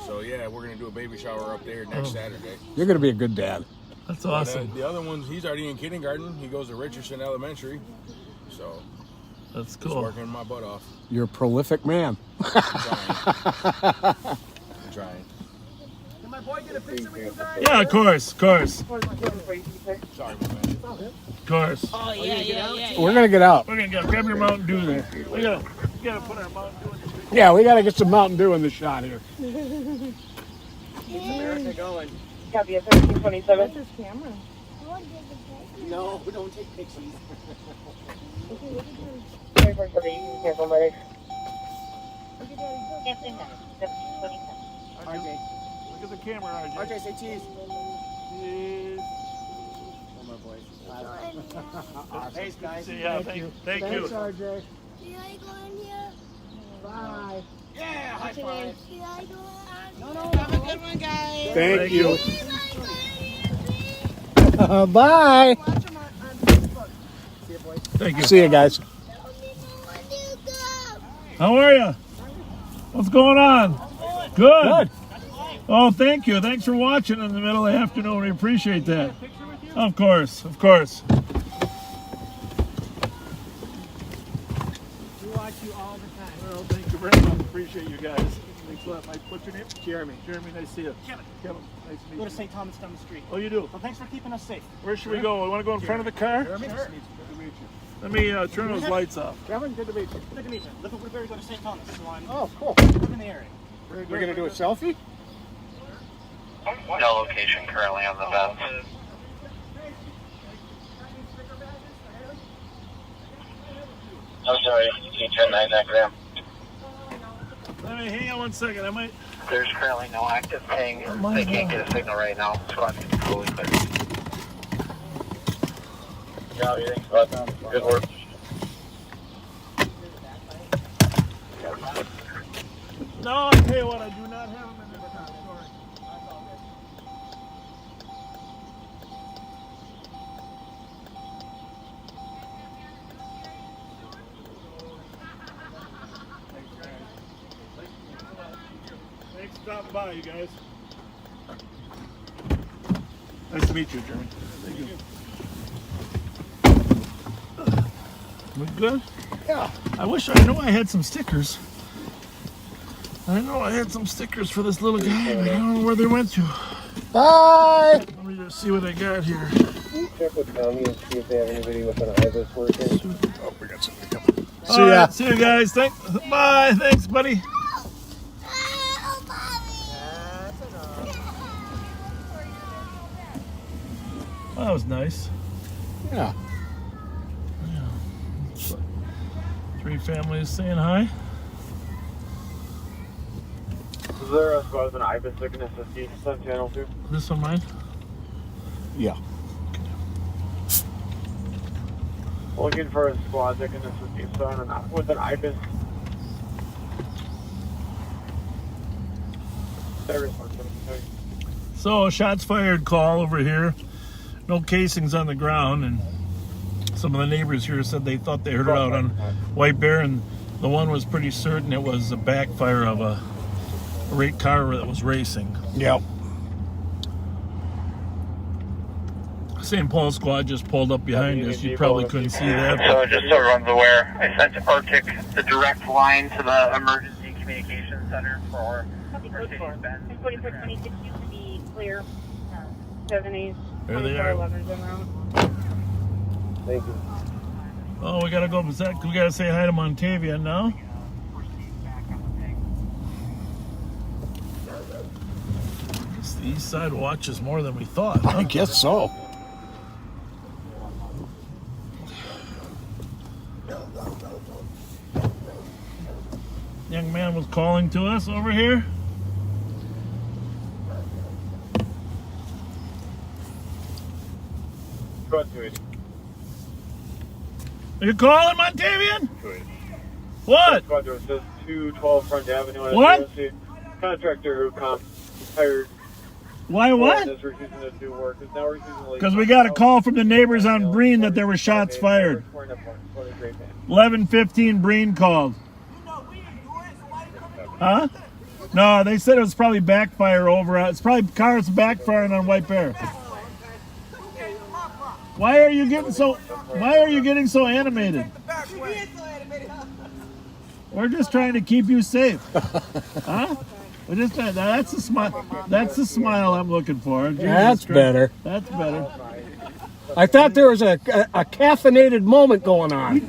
So yeah, we're gonna do a baby shower up there next Saturday. You're going to be a good dad. That's But, awesome. the other one's he's already in kindergarten. He goes to Richardson Elementary, so That's just cool. working my butt off. You're a prolific man. I'm trying. Can my boy get a picture with you guys? Yeah, of course. Sorry, my man. Of course. Oh, yeah. We're going to get out. We're gonna grab your Mountain Dew there. We gotta put our Mountain Dew in the Yeah, we got to get some Mountain Dew in the shot here. Keep America going. Copy a 1327. This camera. No, we don't take pictures. Cancel medics. RJ. Look at the camera, RJ. RJ, say cheese. Cheese. Oh, my boys. Thanks, guys. See ya. Thank you. Thank you. Thanks, RJ. Bye. Yeah, high five. Have a good one, guys. Thank you. Bye. Watch them on Facebook. See you, boys. Thank you. See you guys. How are you? What's going on? Good. Good. Oh, thank you. Thanks for watching in the middle of the afternoon. We appreciate that. Of course. We watch you all the time. Well, thank you very much. Appreciate you guys. Thanks a lot, Mike. What's your name? Jeremy. Jeremy, nice to see you. Kevin. Kevin, nice to Go meet to you. St. Thomas down the street. Oh, you do? Well, thanks for keeping us safe. Where should we go? We want to go in front of the car? Jeremy? Sure. Let me turn those lights off. Kevin, good to meet you. Good to meet you. Live in Woodbury, go to St. Thomas. So I'm Oh, cool. live in the area. We're going to do a selfie? No location currently on the fence. I'm sorry, can you turn that back down? Let me hang on one second. I might. There's currently no active ping. They can't get a signal right now. Squad fully clear. Yeah, thanks, bud. Good work. No, I'll tell you what. I do not have them in the car. Sorry. Thanks for stopping by, you guys. Nice to meet you, Jeremy. Thank you. We good? Yeah. I know I had some stickers. I know I had some stickers for this little guy, but I don't know where they went to. Bye. Let me just see what I got here. Can you check with Tommy and see if they have anybody with an IBIS working? Oh, we got something coming. See All ya. right, see you guys. Bye. Thanks, buddy. Well, that was nice. Yeah. Three families saying hi. Is there a squad with an IBIS that can assist you on channel 2? This one mine? Yeah. Looking for a squad that can assist you with an IBIS. So, shots fired call over here. No casings on the ground, and some of the neighbors here said they thought they heard it out on White Bear, and the one was pretty certain it was a backfire of a car that was racing. Yep. St. Paul squad just pulled up behind us. You probably couldn't see that. So just so everyone's aware, I sent Arctic the direct line to the emergency communications center for Mercedes-Benz. 4426, you can be clear. 7 There they are. 11's en route. Thank you. Oh, we gotta go. We gotta say hi to Montavian now. I guess the east side watches more than we thought. Huh? I guess so. Young man was calling to us over here. Go ahead, 280. Are you calling, Montavian? What? Squad to assist 212 Front Avenue. What? Contractor who hired. Why what? Is refusing to do work. Is now refusing to leave. Because we got a call from the neighbors on Breen that there were shots fired. 11:15 Breen called. Huh? No, they said it was probably backfire over. It's probably cars backfiring on White Bear. Why are you getting so animated? We're just trying to keep you safe. Huh? We're just trying, that's the smile. That's the smile I'm looking for. Jesus That's Christ. better. That's better. I thought there was a caffeinated moment going on.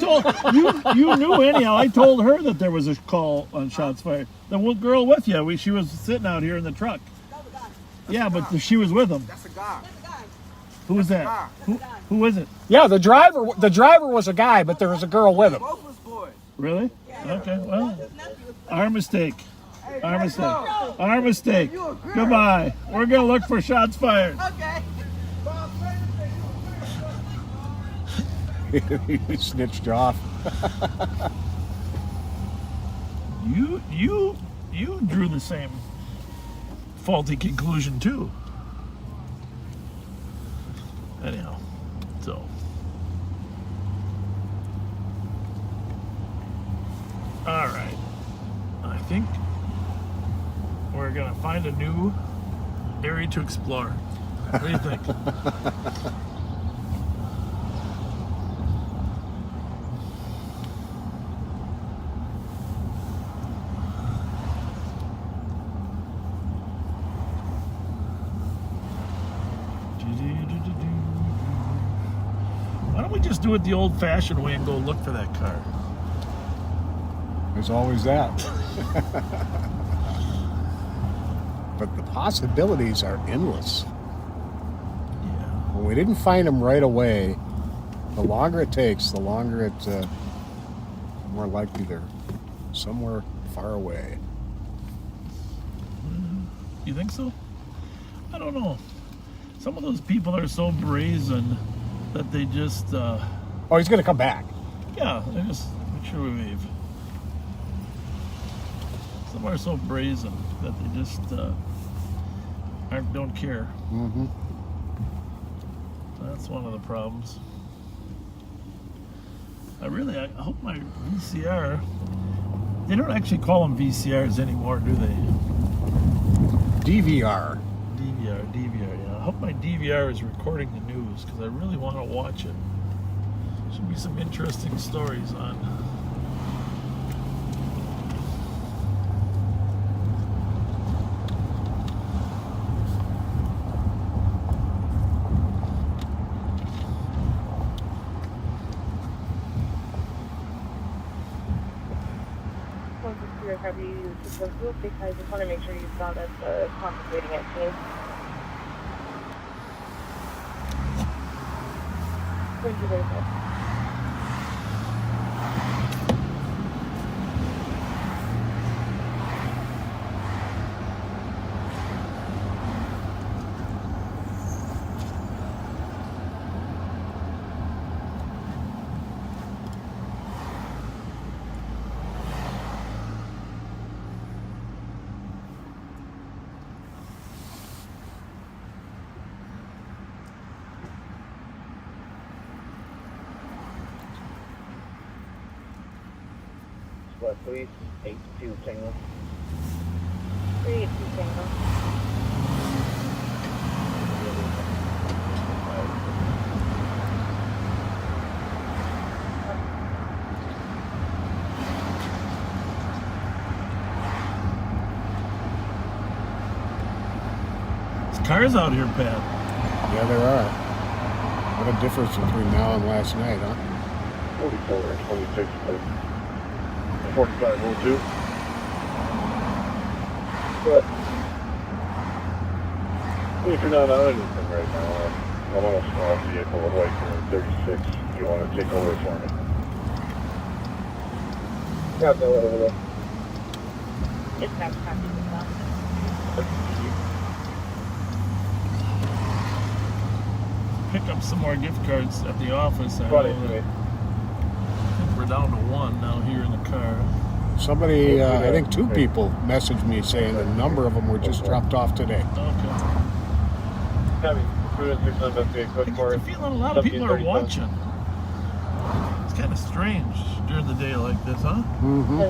You knew anyhow. I told her that there was a call on shots fired. The girl with you, she was sitting out here in the truck. Yeah, but she was with him. That's a guy. Who was that? Who is it? Yeah, the driver was a guy, but there was a girl with him. Both was boys. Really? Okay. Well, our mistake. Our mistake. Our mistake. Goodbye. We're gonna look for shots fired. Okay. He snitched off. You drew the same faulty conclusion too. Anyhow, so all right. I think we're gonna find a new area to explore. What do you think? Why don't we just do it the old-fashioned way and go look for that car? There's always that. But the possibilities are endless. Yeah. When we didn't find them right away, the longer it takes, the longer it's more likely they're somewhere far away. You think so? I don't know. Some of those people are so brazen that they just... Oh, he's going to come back. Yeah, they just make sure we leave. Some are so brazen that they just don't care. Mm-hmm. That's one of the problems. I hope my VCR... They don't actually call them VCRs anymore, do they? DVR. DVR, yeah. I hope my DVR is recording the news because I really want to watch it. Should be some interesting stories on. Because I just want to make sure you saw that the compensating at team. Thank you very much. What, please? 82 Tango. There's cars out here, Pat. Yeah, there are. What a difference between now and last night, huh? 44 and 26, 4502. But if you're not on anything right now, I'm on a small vehicle with like 36. You want to take over for me? Yeah, no, over there. It's not talking about Pick up some more gift cards at the office. I think we're down to one now here in the car. Somebody, I think 2 people messaged me saying a number of them were just dropped off today. Okay. I get the feeling a lot of people are watching. It's kind of strange during the day like this, huh? Mm-hmm.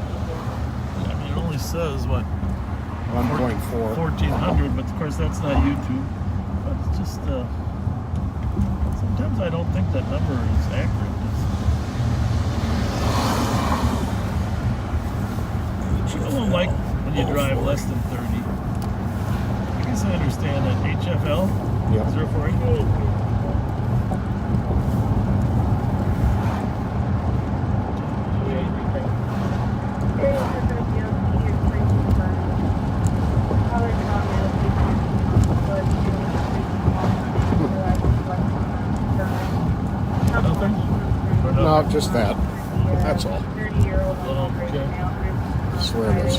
I mean, it only says, what? 1.4. 1,400, but of course that's not YouTube. But it's just, sometimes I don't think that number is accurate. People don't like when you drive less than 30. I guess I understand that. HFL? Yep. 048? Nothing? No, just that. That's all. Okay. I swear it is.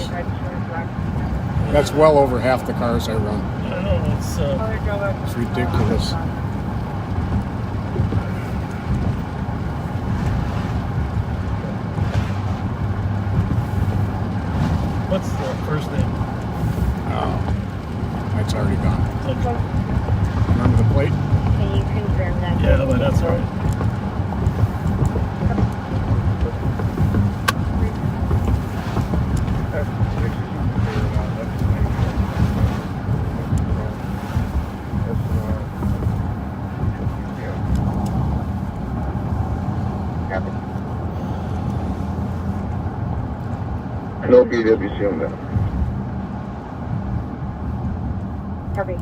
That's well over half the cars I run. I know, It's ridiculous. what's the first name? It's already gone. Okay. Remember the plate? Can you confirm that? Yeah, but that's all right. No BWC on that. Copy.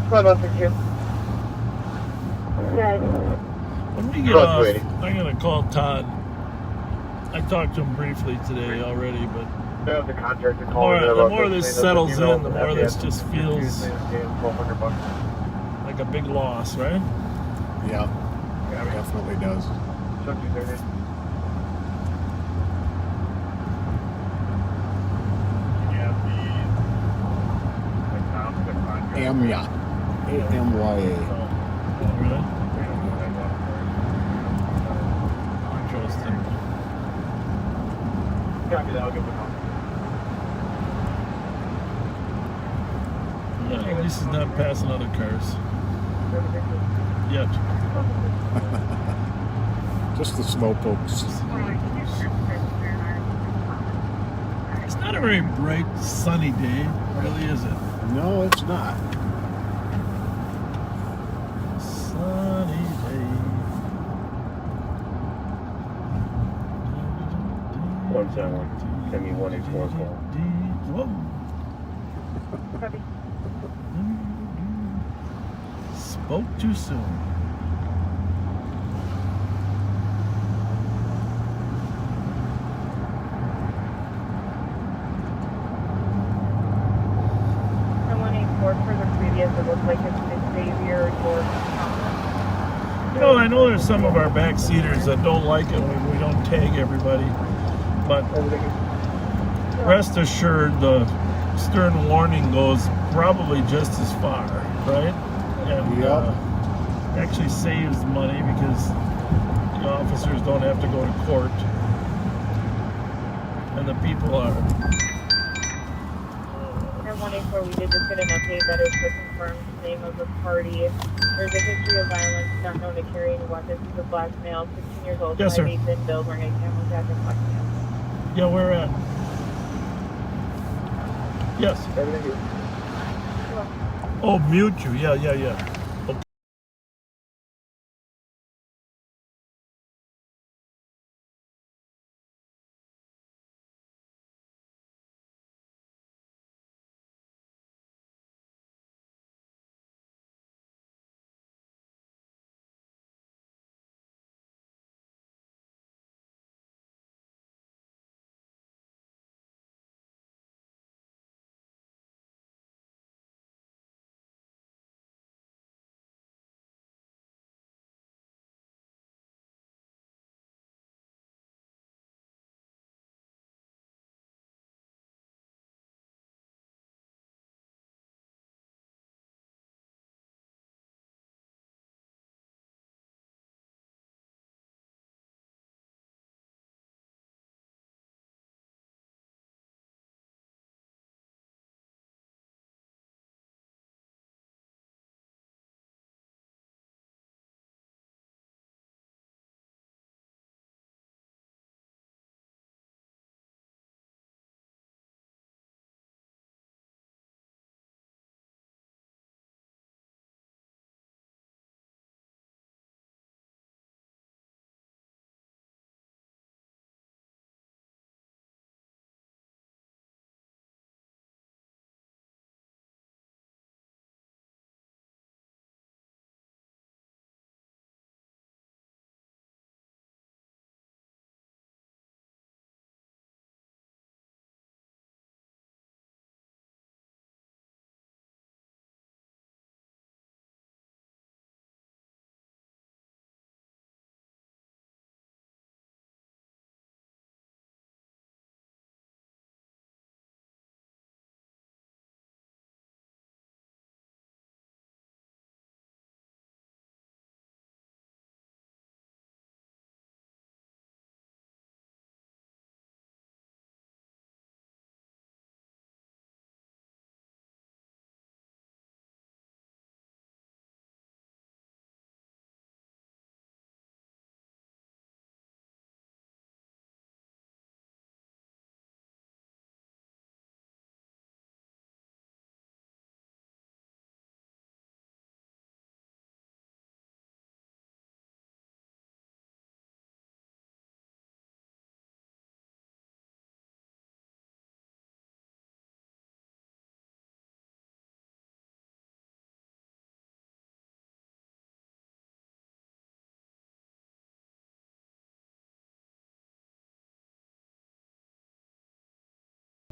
One more for two. Good. When we get off, I'm going to call Todd. I talked to him briefly today already, but The contractor the more this settles in, the more this just feels like a big loss, right? Yeah, it definitely does. AMYA. AMYA. Really? Interesting. Yeah, at least he's not passing other cars. Yet. Just the slowpokes. It's not a very bright, sunny day, really, is it? No, it's not. Sunny day. 171. Send me 184 call. Whoa. Copy. Spoke too soon. For the previous, it looks like it's Miss Xavier or You know, I know there's some of our backseaters that don't like it when we don't tag everybody, but rest assured the stern warning goes probably just as far, right? And actually saves money because the officers don't have to go to court, and the people are 184, we did just get an update that is the confirmed name of the party. There's a history of violence, not known to carry any weapons. He's a black male, 16 years old, Yes, sir. 5'8" thin build, wearing a camel jacket, black pants. Yeah, where at? Yes. Oh, mute you. Yeah. Okay.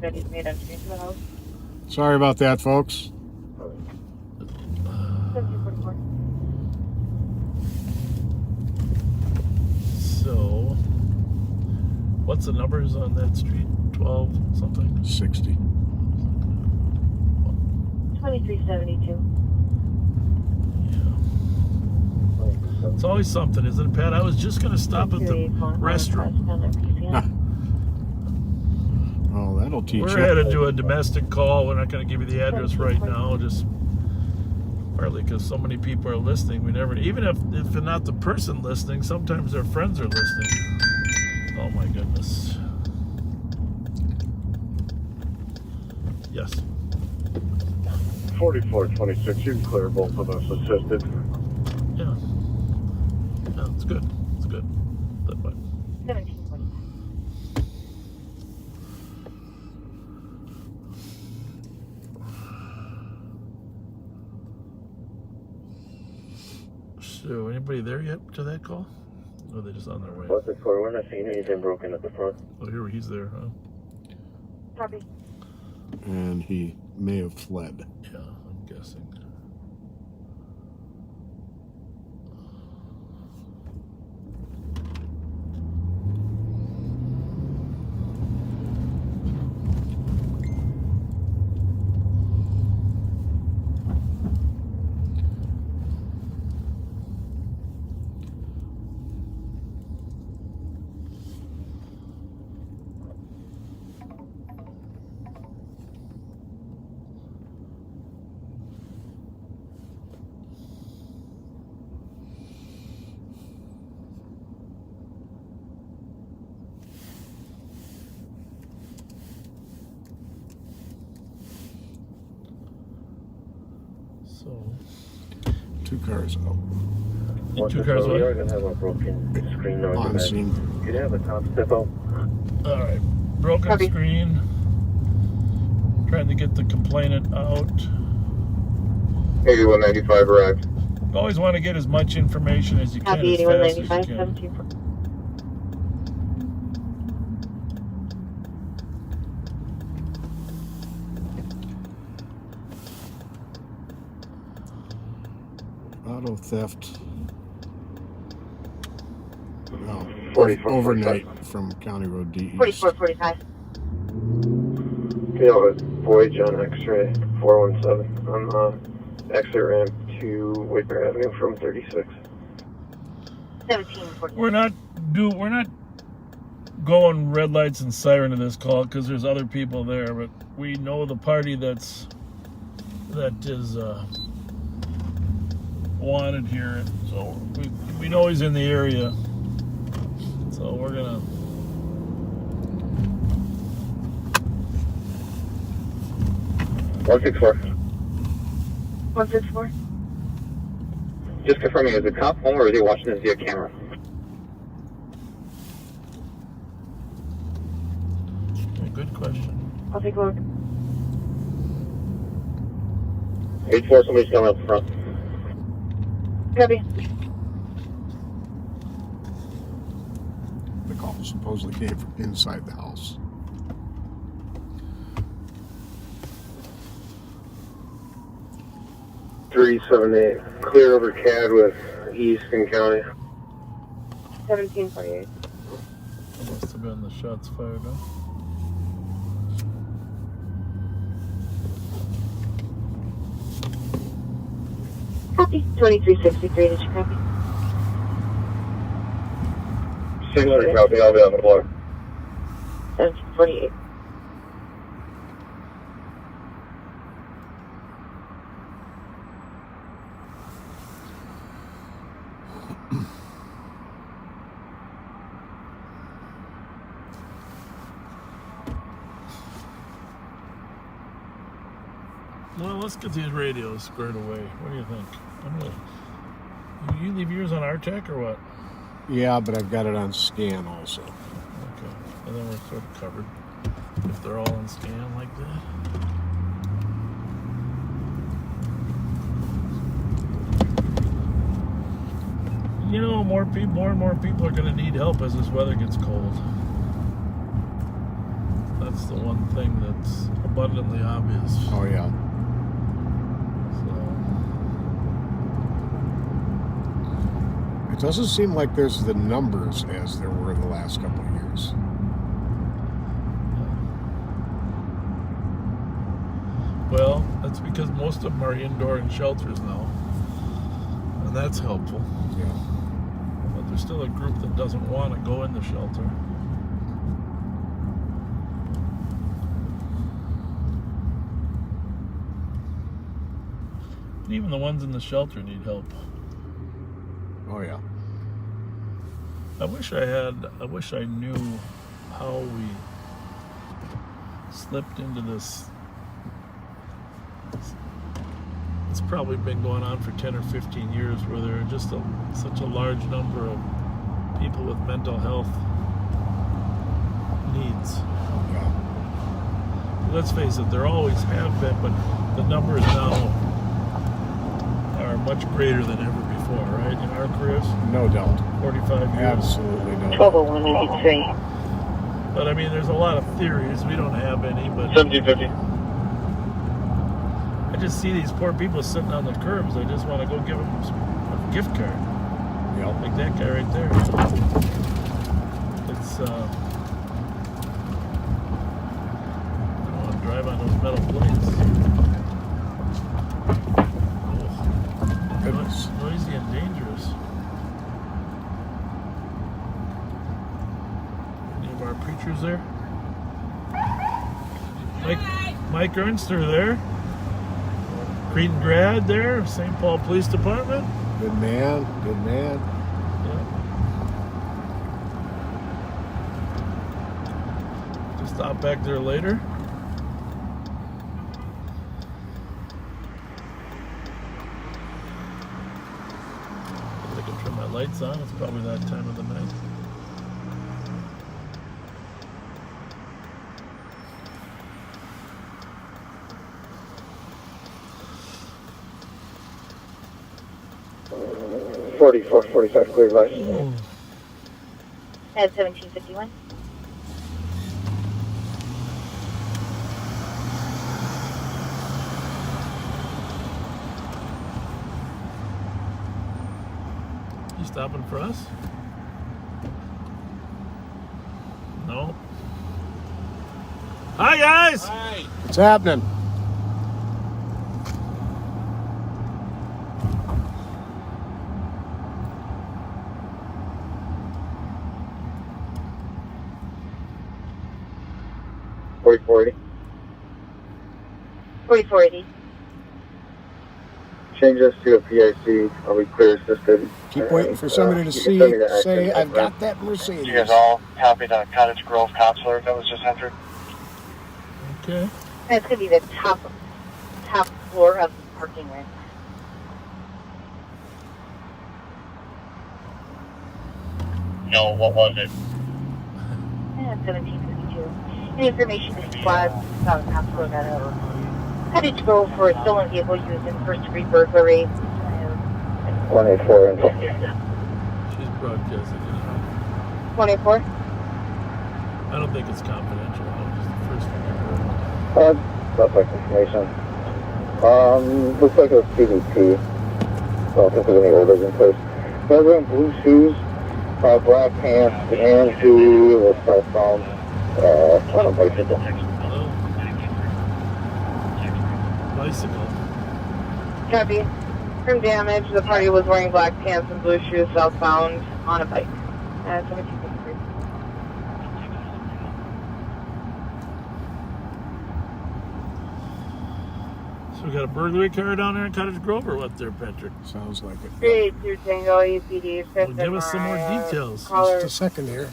That he's made entry into the house. Sorry about that, folks. 1744. So, what's the numbers on that street? 12 something? 60. 2372. It's always something, isn't it, Pat? I was just going to stop at the restroom. Oh, that'll teach We're you. headed to a domestic call. We're not going to give you the address right now, just partly because so many people are listening. We never, even if they're not the person listening, sometimes their friends are listening. Oh my goodness. Yes. 4426, you can clear both of us assisted. Yeah. Yeah, it's good. It's good. That way. 1745. So, anybody there yet to that call? Or are they just on their way? What's it for? We're not seeing anything broken at the front. Oh, here he's there, huh? Copy. And he may have fled. Yeah, I'm guessing. So 2 cars out. 2 cars We away. are gonna have a broken screen On scene. Could you have a cop step out? All right, broken Copy. screen. Trying to get the complainant out. 8195 arrived. You always want to get as much information as you can, Copy, as fast as you 8195, can. 724. Auto theft. No, 44, overnight from County Road D East. 4445. We have a Voyage on X-ray 417 on the exit ramp to Whitmer Avenue from 36. 1740. We're not going red lights and siren to this call because there's other people there, but we know the party that is wanted here, so we know he's in the area. So we're gonna. One 164. 164. Just confirming, is the cop home or is he watching this via camera? Okay, good question. I'll take a look. 84, somebody's coming up front. Copy. The call supposedly came from inside the house. .378, clear over CAD with Easton County. 1748. That must have been the shots fired, huh? Copy. 2363, did you copy? 600 copy, I'll be on the block. 1748. Well, let's get these radios squared away. What do you think? You leave yours on our tech or what? Yeah, but I've got it on scan also. Okay, and then we're sort of covered if they're all on scan like that. You know, more and more people are going to need help as this weather gets cold. That's the one thing that's abundantly obvious. Oh yeah. It doesn't seem like there's the numbers as there were the last couple of years. Well, that's because most of them are indoor in shelters now, and that's helpful. Yeah. But there's still a group that doesn't want to go in the shelter. And even the ones in the shelter need help. Oh yeah. I wish I knew how we slipped into this. It's probably been going on for 10 or 15 years where there are just such a large number of people with mental health needs. Yeah. Let's face it, there always have been, but the numbers now are much greater than ever before, right? In our careers? No doubt. 45 years. Absolutely no doubt. 120183. But I mean, there's a lot of theories. We don't have any, but 1750. I just see these poor people sitting on the curbs. I just want to go give them a gift card. Yep. Like that guy right there. It's, I don't want to drive on those metal plates. Goodness. Noisy and dangerous. Any of our preachers there? Mike Ernst are there. Cretan grad there, St. Paul Police Department. Good man. Good man. Yeah. Just stop back there later. my lights on. It's probably that time of the night. .45 clear advice. At 1751. You stopping for us? No. Hi guys! Hi. What's happening? .4480. 4480. Change us to a PIC. I'll be clear assisted. Keep waiting for somebody to you can send me the say, accident I've number. got that Mercedes. You guys all copy the Cottage Grove cops alert that was just entered? Okay. That's going to be the top floor of the parking lot. No, what was it? Yeah, 1752. Any information to squad about the top floor of that Cottage Grove for a stolen vehicle used in first-degree burglary. 184 info. She's broadcasting it. 184? I don't think it's confidential. Just the first one. Suspect information. Looks like it was CDT. I don't think there's any orders in place. Guys wearing blue shoes, black pants, and who was southbound, on a bicycle. Hello? Bicycle. Copy. From damage, the party was wearing black pants and blue shoes southbound on a bike. 1753. So we got a burglary car down there in Cottage Grove or what there, Patrick? Sounds like it. 382 Tango EPD. Well, give us some more details. Just a second here.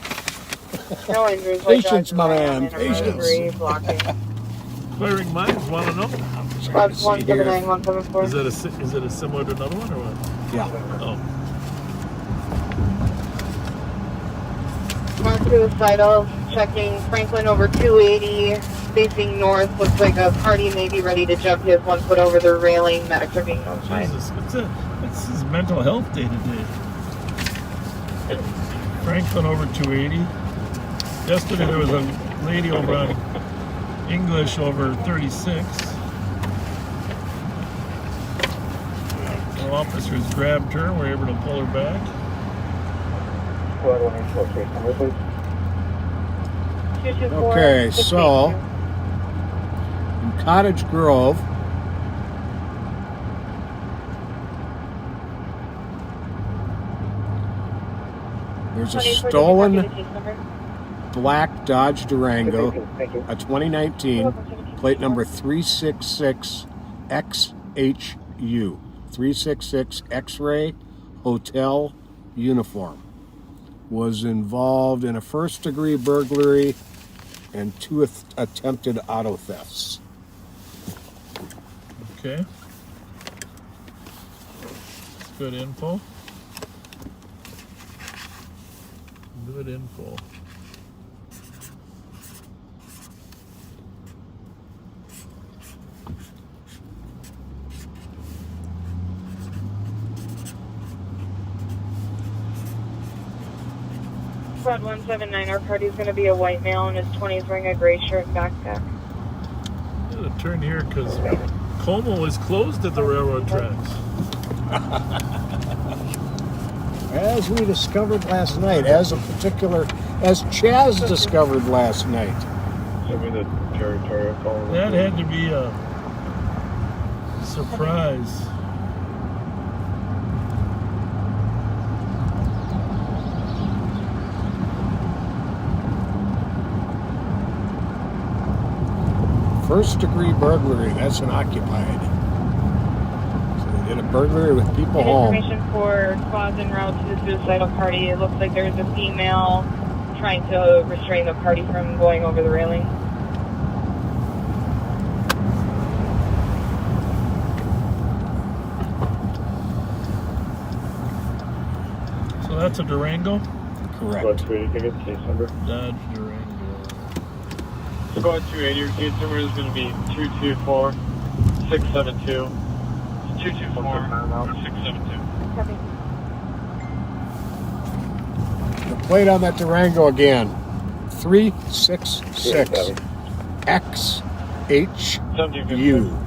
No injuries. Patience, my man. Patience. Blocking. Firing minds want to know. That's 179174. Is it a similar to another one or what? Yeah. Oh. Mark suicidal. Checking Franklin over 280. Facing north. Looks like a party may be ready to jump his 1 foot over the railing. Medics are being notified. Jesus, it's his mental health day today. Franklin over 280. Yesterday there was a lady over on English over 36. No officers grabbed her, were able to pull her back. Okay, so in Cottage Grove, there's a stolen black Dodge Durango, a 2019, plate number 366XHU, 366 X-ray Hotel uniform. Was involved in a first-degree burglary and 2 attempted auto thefts. Okay. Good info. Good info. Squad 179, our party's going to be a white male in his 20s wearing a gray shirt and backpack. I'm going to turn here because Como is closed at the railroad tracks. As we discovered last night, as Chaz discovered last night. Show me the territorial call. That had to be a surprise. First-degree burglary, that's an occupied. So they did a burglary with people home. Information for squads en route to the suicidal party. It looks like there's a female trying to restrain the party from going over the railing. That's a Durango? Correct. Case number. Dodge Durango. Squad 280, your case number is going to be 224-672. 224-672. Copy. The plate on that Durango again, 366 XHU.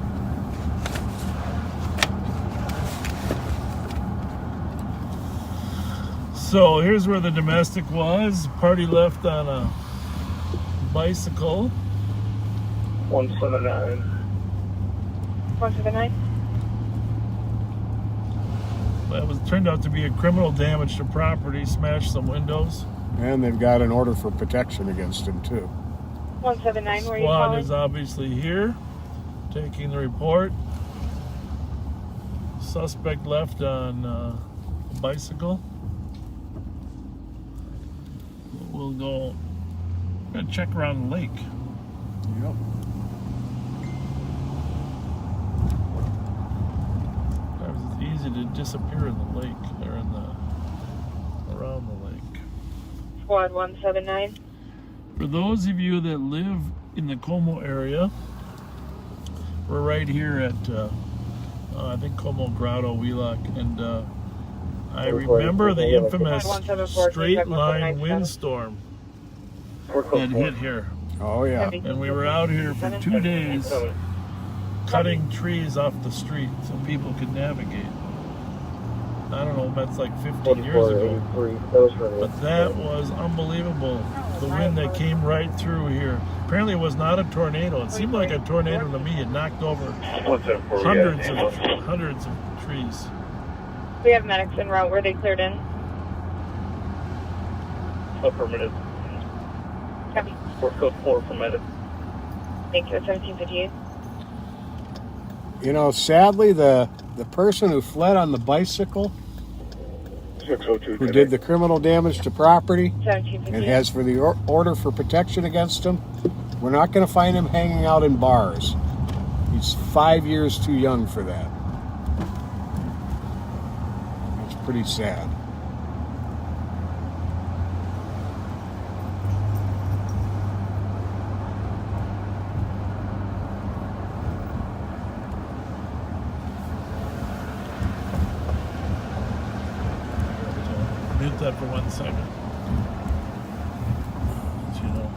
So here's where the domestic was. Party left on a bicycle. 179. 179. That turned out to be a criminal damage to property, smashed some windows. And they've got an order for protection against him, too. 179, where are you Squad calling? is obviously here, taking the report. Suspect left on a bicycle. We'll go and check around the lake. Yep. It's easy to disappear in the lake, or around the lake. Squad 179. For those of you that live in the Como area, we're right here at, I think Como Grotto, Wheelock, and I remember the infamous straight line windstorm that hit here. Oh, yeah. And we were out here for 2 days cutting trees off the street so people could navigate. I don't know, that's like 15 years ago. But that was unbelievable. The wind that came right through here. Apparently it was not a tornado. It seemed like a tornado to me. It knocked over hundreds of trees. We have medics en route. Were they cleared in? Affirmative. Copy. 4 code 4 for medic. Thank you. 1758. You know, sadly, the person who fled on the bicycle, 602 who did the criminal damage to property, 1758. and has for the order for protection against him, we're not going to find him hanging out in bars. He's 5 years too young for that. It's pretty sad. Mute that for 1 second. As you know.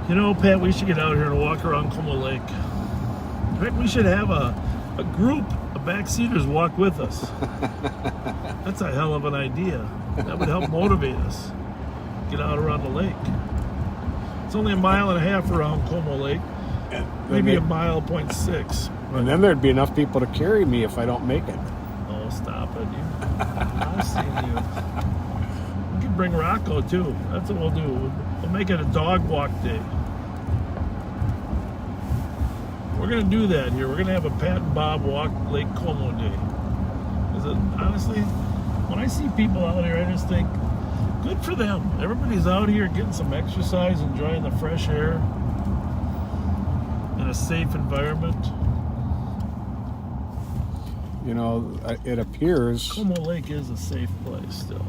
You know, Pat, we should get out here and walk around Como Lake. In fact, we should have a group of backseaters walk with us. That's a hell of an idea. That would help motivate us. Get out around the lake. It's only 1.5 miles around Como Lake. Maybe 1.6 miles. And then there'd be enough people to carry me if I don't make it. Oh, stop it. I've seen you. We can bring Rocco, too. That's what we'll do. We'll make it a dog walk day. We're going to do that here. We're going to have a Pat and Bob walk Lake Como day. Because honestly, when I see people out here, I just think, good for them. Everybody's out here getting some exercise, enjoying the fresh air in a safe environment. You know, it appears Como Lake is a safe place still.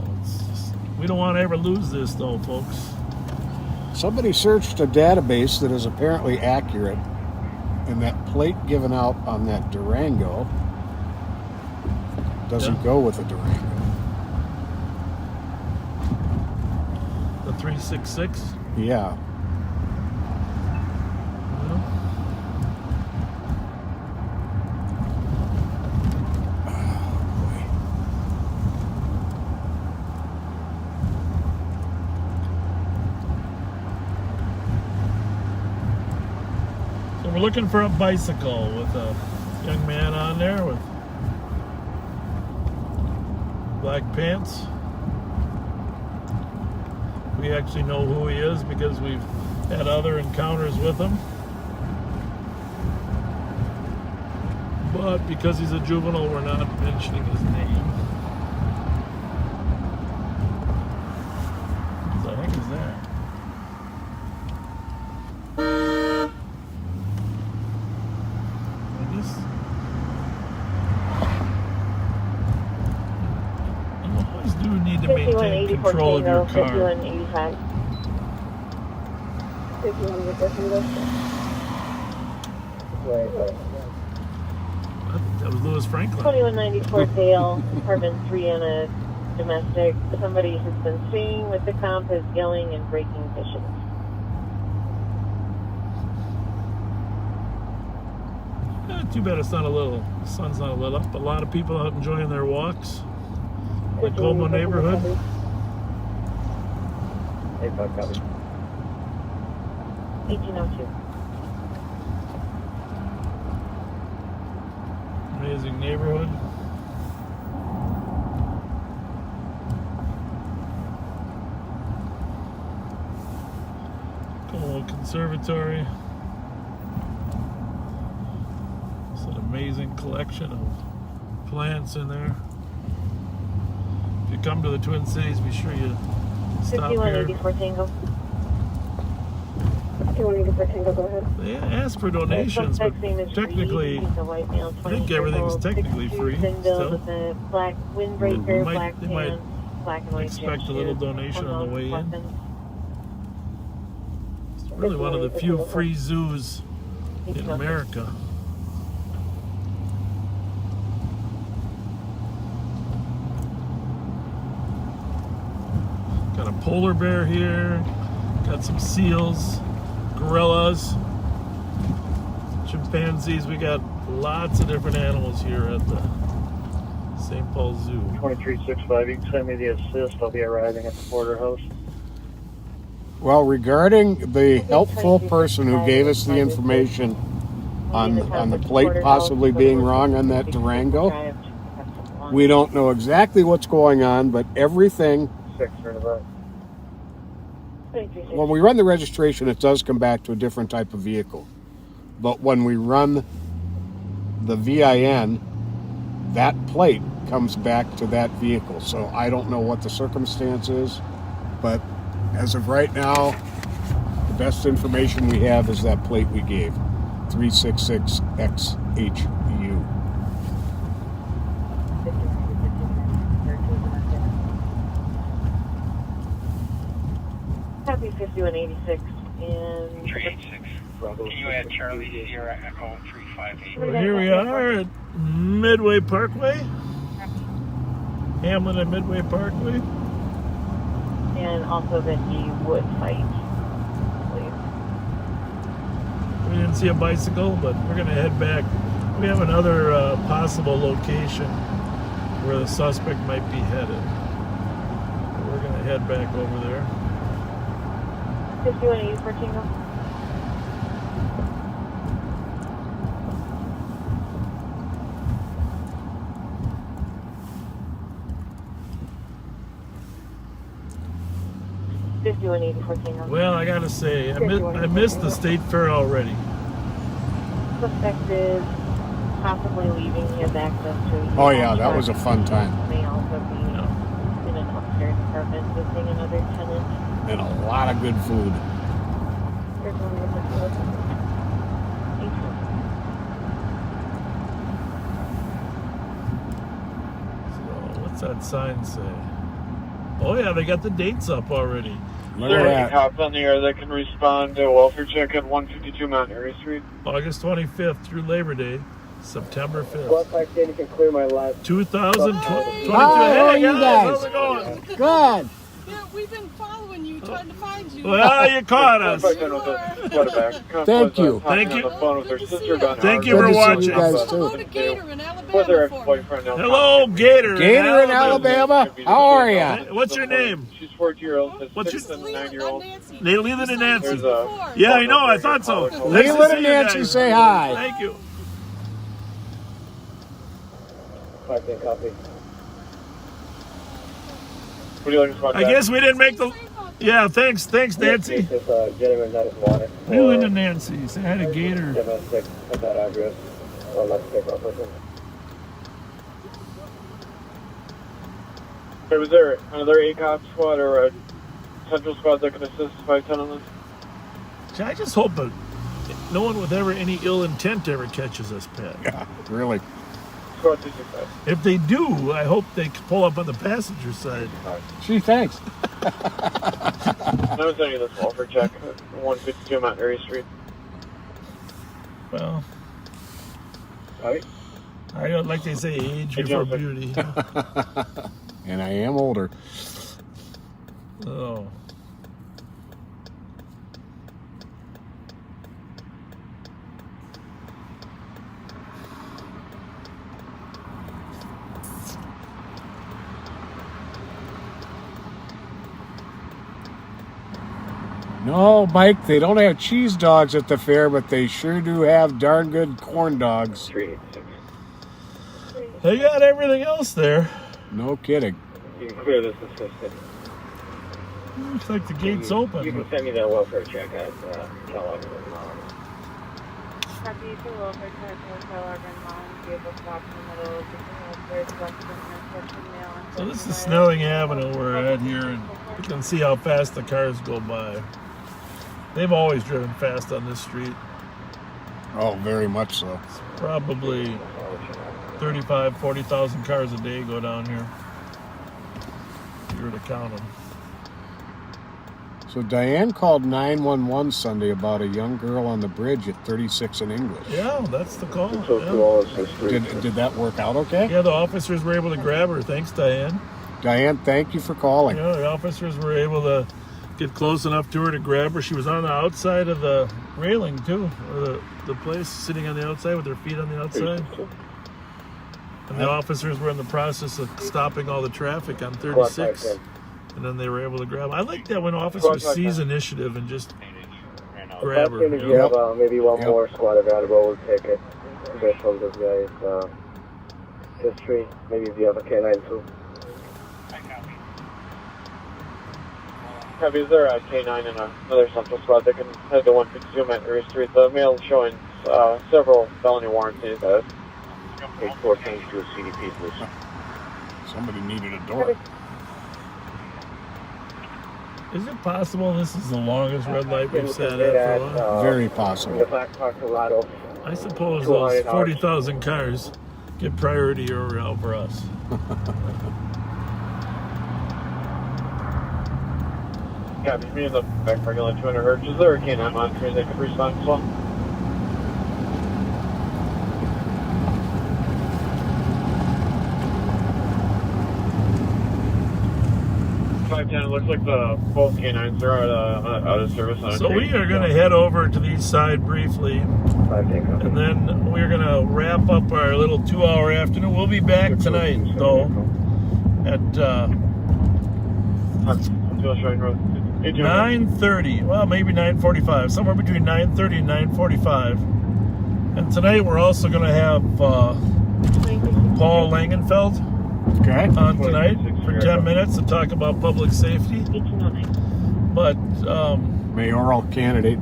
We don't want to ever lose this, though, folks. somebody searched a database that is apparently accurate, and that plate given out on that Durango doesn't go with a Durango. The 366? Yeah. We're looking for a bicycle with a young man on there with black pants. We actually know who he is because we've had other encounters with him. But because he's a juvenile, we're not mentioning his name. What the heck is that? I guess. You always do need to maintain control of your car. 5185. 51 with this window. That was Lewis Franklin. 2194 Dale, apartment 3 on a domestic. Somebody who's been staying with the comp is yelling and breaking dishes. Too bad it's not the sun's not lit up. A lot of people out enjoying their walks in the Como neighborhood. 1802. Amazing neighborhood. Como Conservatory. It's an amazing collection of plants in there. If you come to the Twin Cities, be sure you stop here. 5184 Tango. 5184 Tango, go ahead. They ask for donations, but technically, I think everything's technically free still. Black windbreaker, black They might black and white expect a little donation on the way in. It's really one of the few free zoos in America. Got a polar bear here, got some seals, gorillas, chimpanzees. We got lots of different animals here at the St. Paul Zoo. 2365, you can send me the assist. I'll be arriving at the border house. Well, regarding the helpful person who gave us the information on the plate possibly being wrong on that Durango, we don't know exactly what's going on, but everything... When we run the registration, it does come back to a different type of vehicle. But when we run the VIN, that plate comes back to that vehicle. So I don't know what the circumstance is, but as of right now, the best information we have is that plate we gave, 366XHU. Copy 5186 and 386. Can you add Charlie Sierra Echo 358? Well, here we are at Midway Parkway. Hamlin and Midway Parkway. And also that he would fight, please. We didn't see a bicycle, but we're going to head back. We have another possible location where the suspect might be headed. We're going to head back over there. 5184 Tango. Well, I gotta say, I missed the state fair already. Suspect is possibly leaving. He has access to. Oh yeah, that was a fun time. May also be in an upstairs apartment visiting another tenant. And a lot of good food. So, what's that sign say? Oh yeah, they got the dates up already. Is there any cops on the air that can respond to a welfare check at 152 Mount Airy Street? August 25th through Labor Day, September 5th. You can clear my lot. 2022. How are you guys? How's it going? Good. Yeah, we've been following you, trying to find you. Well, you caught us. Thank you. Thank you. Thank you for watching. You guys Hello too. to Gator in Alabama With her for me. ex-boyfriend now. Hello, Gator. Gator in Alabama. How are ya? What's your name? She's 14-year-old. What's What's your- your 9-year-old? Leland and Nancy. There's a Yeah, I know. I thought so. Nice to Leland see and you Nancy guys. say hi. Thank you. What do you like to I guess we didn't make the. Yeah, thanks, Nancy. Gentleman that is wanted. You into Nancy? Say hi to Gator. Domestic at that address. Or let's take off with him. Hey, was there another ACOP squad or a central squad that can assist 510 on this? See, I just hope that no one with ever any ill intent ever catches us, Pat. Yeah, really. Squad 265. If they do, I hope they pull up on the passenger side. Gee, thanks. I was sending this Walford check at 152 Mount Airy Street. Well, Right? I don't like they say age before beauty. And I am older. Oh. No, Mike, they don't have cheese dogs at the fair, but they sure do have darn good corn dogs. 386. They got everything else there. No kidding. You can clear this assistant. Looks like the gate's open. You can send me that welfare check at Kellogg. Copy to welfare check at Kellogg and Mom. Vehicle stopped in the middle of the So this is Snelling Avenue we're at here, and you can see how fast the cars go by. They've always driven fast on this street. Oh, very much so. It's probably 35, 40,000 cars a day go down here, if you were to count them. So Diane called 911 Sunday about a young girl on the bridge at 36 in English. Yeah, that's the call. Yeah. Did that work out okay? Yeah, the officers were able to grab her. Thanks, Diane. Diane, thank you for calling. Yeah, the officers were able to get close enough to her to grab her. She was on the outside of the railing, too, or the place, sitting on the outside with her feet on the outside. And the officers were in the process of stopping all the traffic on 36. And then they were able to grab her. I like that when officers seize initiative and just grab her. If you have maybe one more squad available, we'll take it. Based on this guy's history. Maybe if you have a K9 too. Copy, is there a K9 and another central squad that can head to 152 Mount Airy Street? The mail showing several felony warranties. 814 to a CDP, please. Somebody needed a door. Is it possible this is the longest red light we've sat at for a while? Very possible. I suppose those 40,000 cars get priority over us. Copy, me in the back parking lot 200 hertz. Is there a K9 monitoring that could respond as well? It looks like both K9s are out of service. So we are going to head over to the east side briefly, and then we're going to wrap up our little 2-hour afternoon. We'll be back tonight, though, at 9:30. Well, maybe 9:45, somewhere between 9:30 and 9:45. And tonight we're also going to have Paul Langenfeld on tonight for 10 minutes to talk about public safety. But mayoral candidate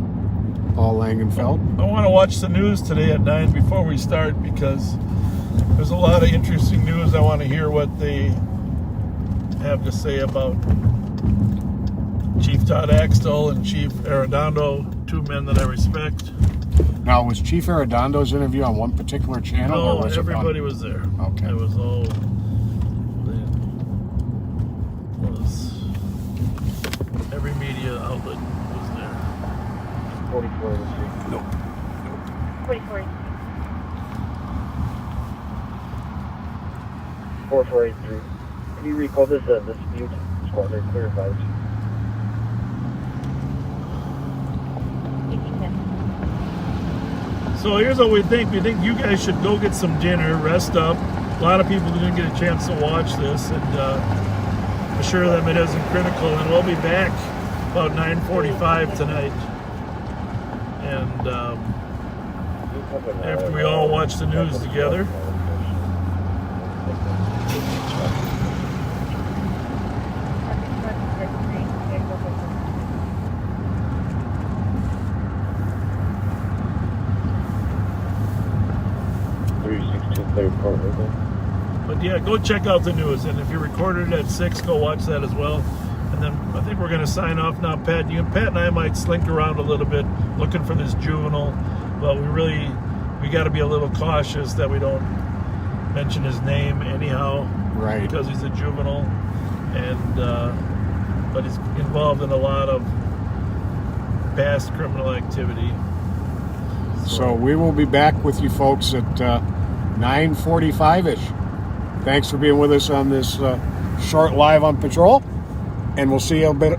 Paul Langenfeld. I want to watch the news today at 9 before we start, because there's a lot of interesting news. I want to hear what they have to say about Chief Todd Axtell and Chief Arredondo, two men that I respect. Now, was Chief Arredondo's interview on one particular channel? No, or was everybody was there. Okay. It was all... Every media outlet was there. 44 in the street. Nope. 44. 4483. Can you recall this dispute? Squad, clear advice. So here's what we think. We think you guys should go get some dinner, rest up. A lot of people didn't get a chance to watch this, and assure them it isn't critical. And we'll be back about 9:45 tonight. And after we all watch the news together. But yeah, go check out the news. And if you recorded it at 6, go watch that as well. And then I think we're going to sign off now, Pat. Pat and I might slink around a little bit looking for this juvenile. But we got to be a little cautious that we don't mention his name anyhow. Right. Because he's a juvenile. And but he's involved in a lot of past criminal activity. So we will be back with you folks at 9:45-ish. Thanks for being with us on this short live on patrol, and we'll see you a bit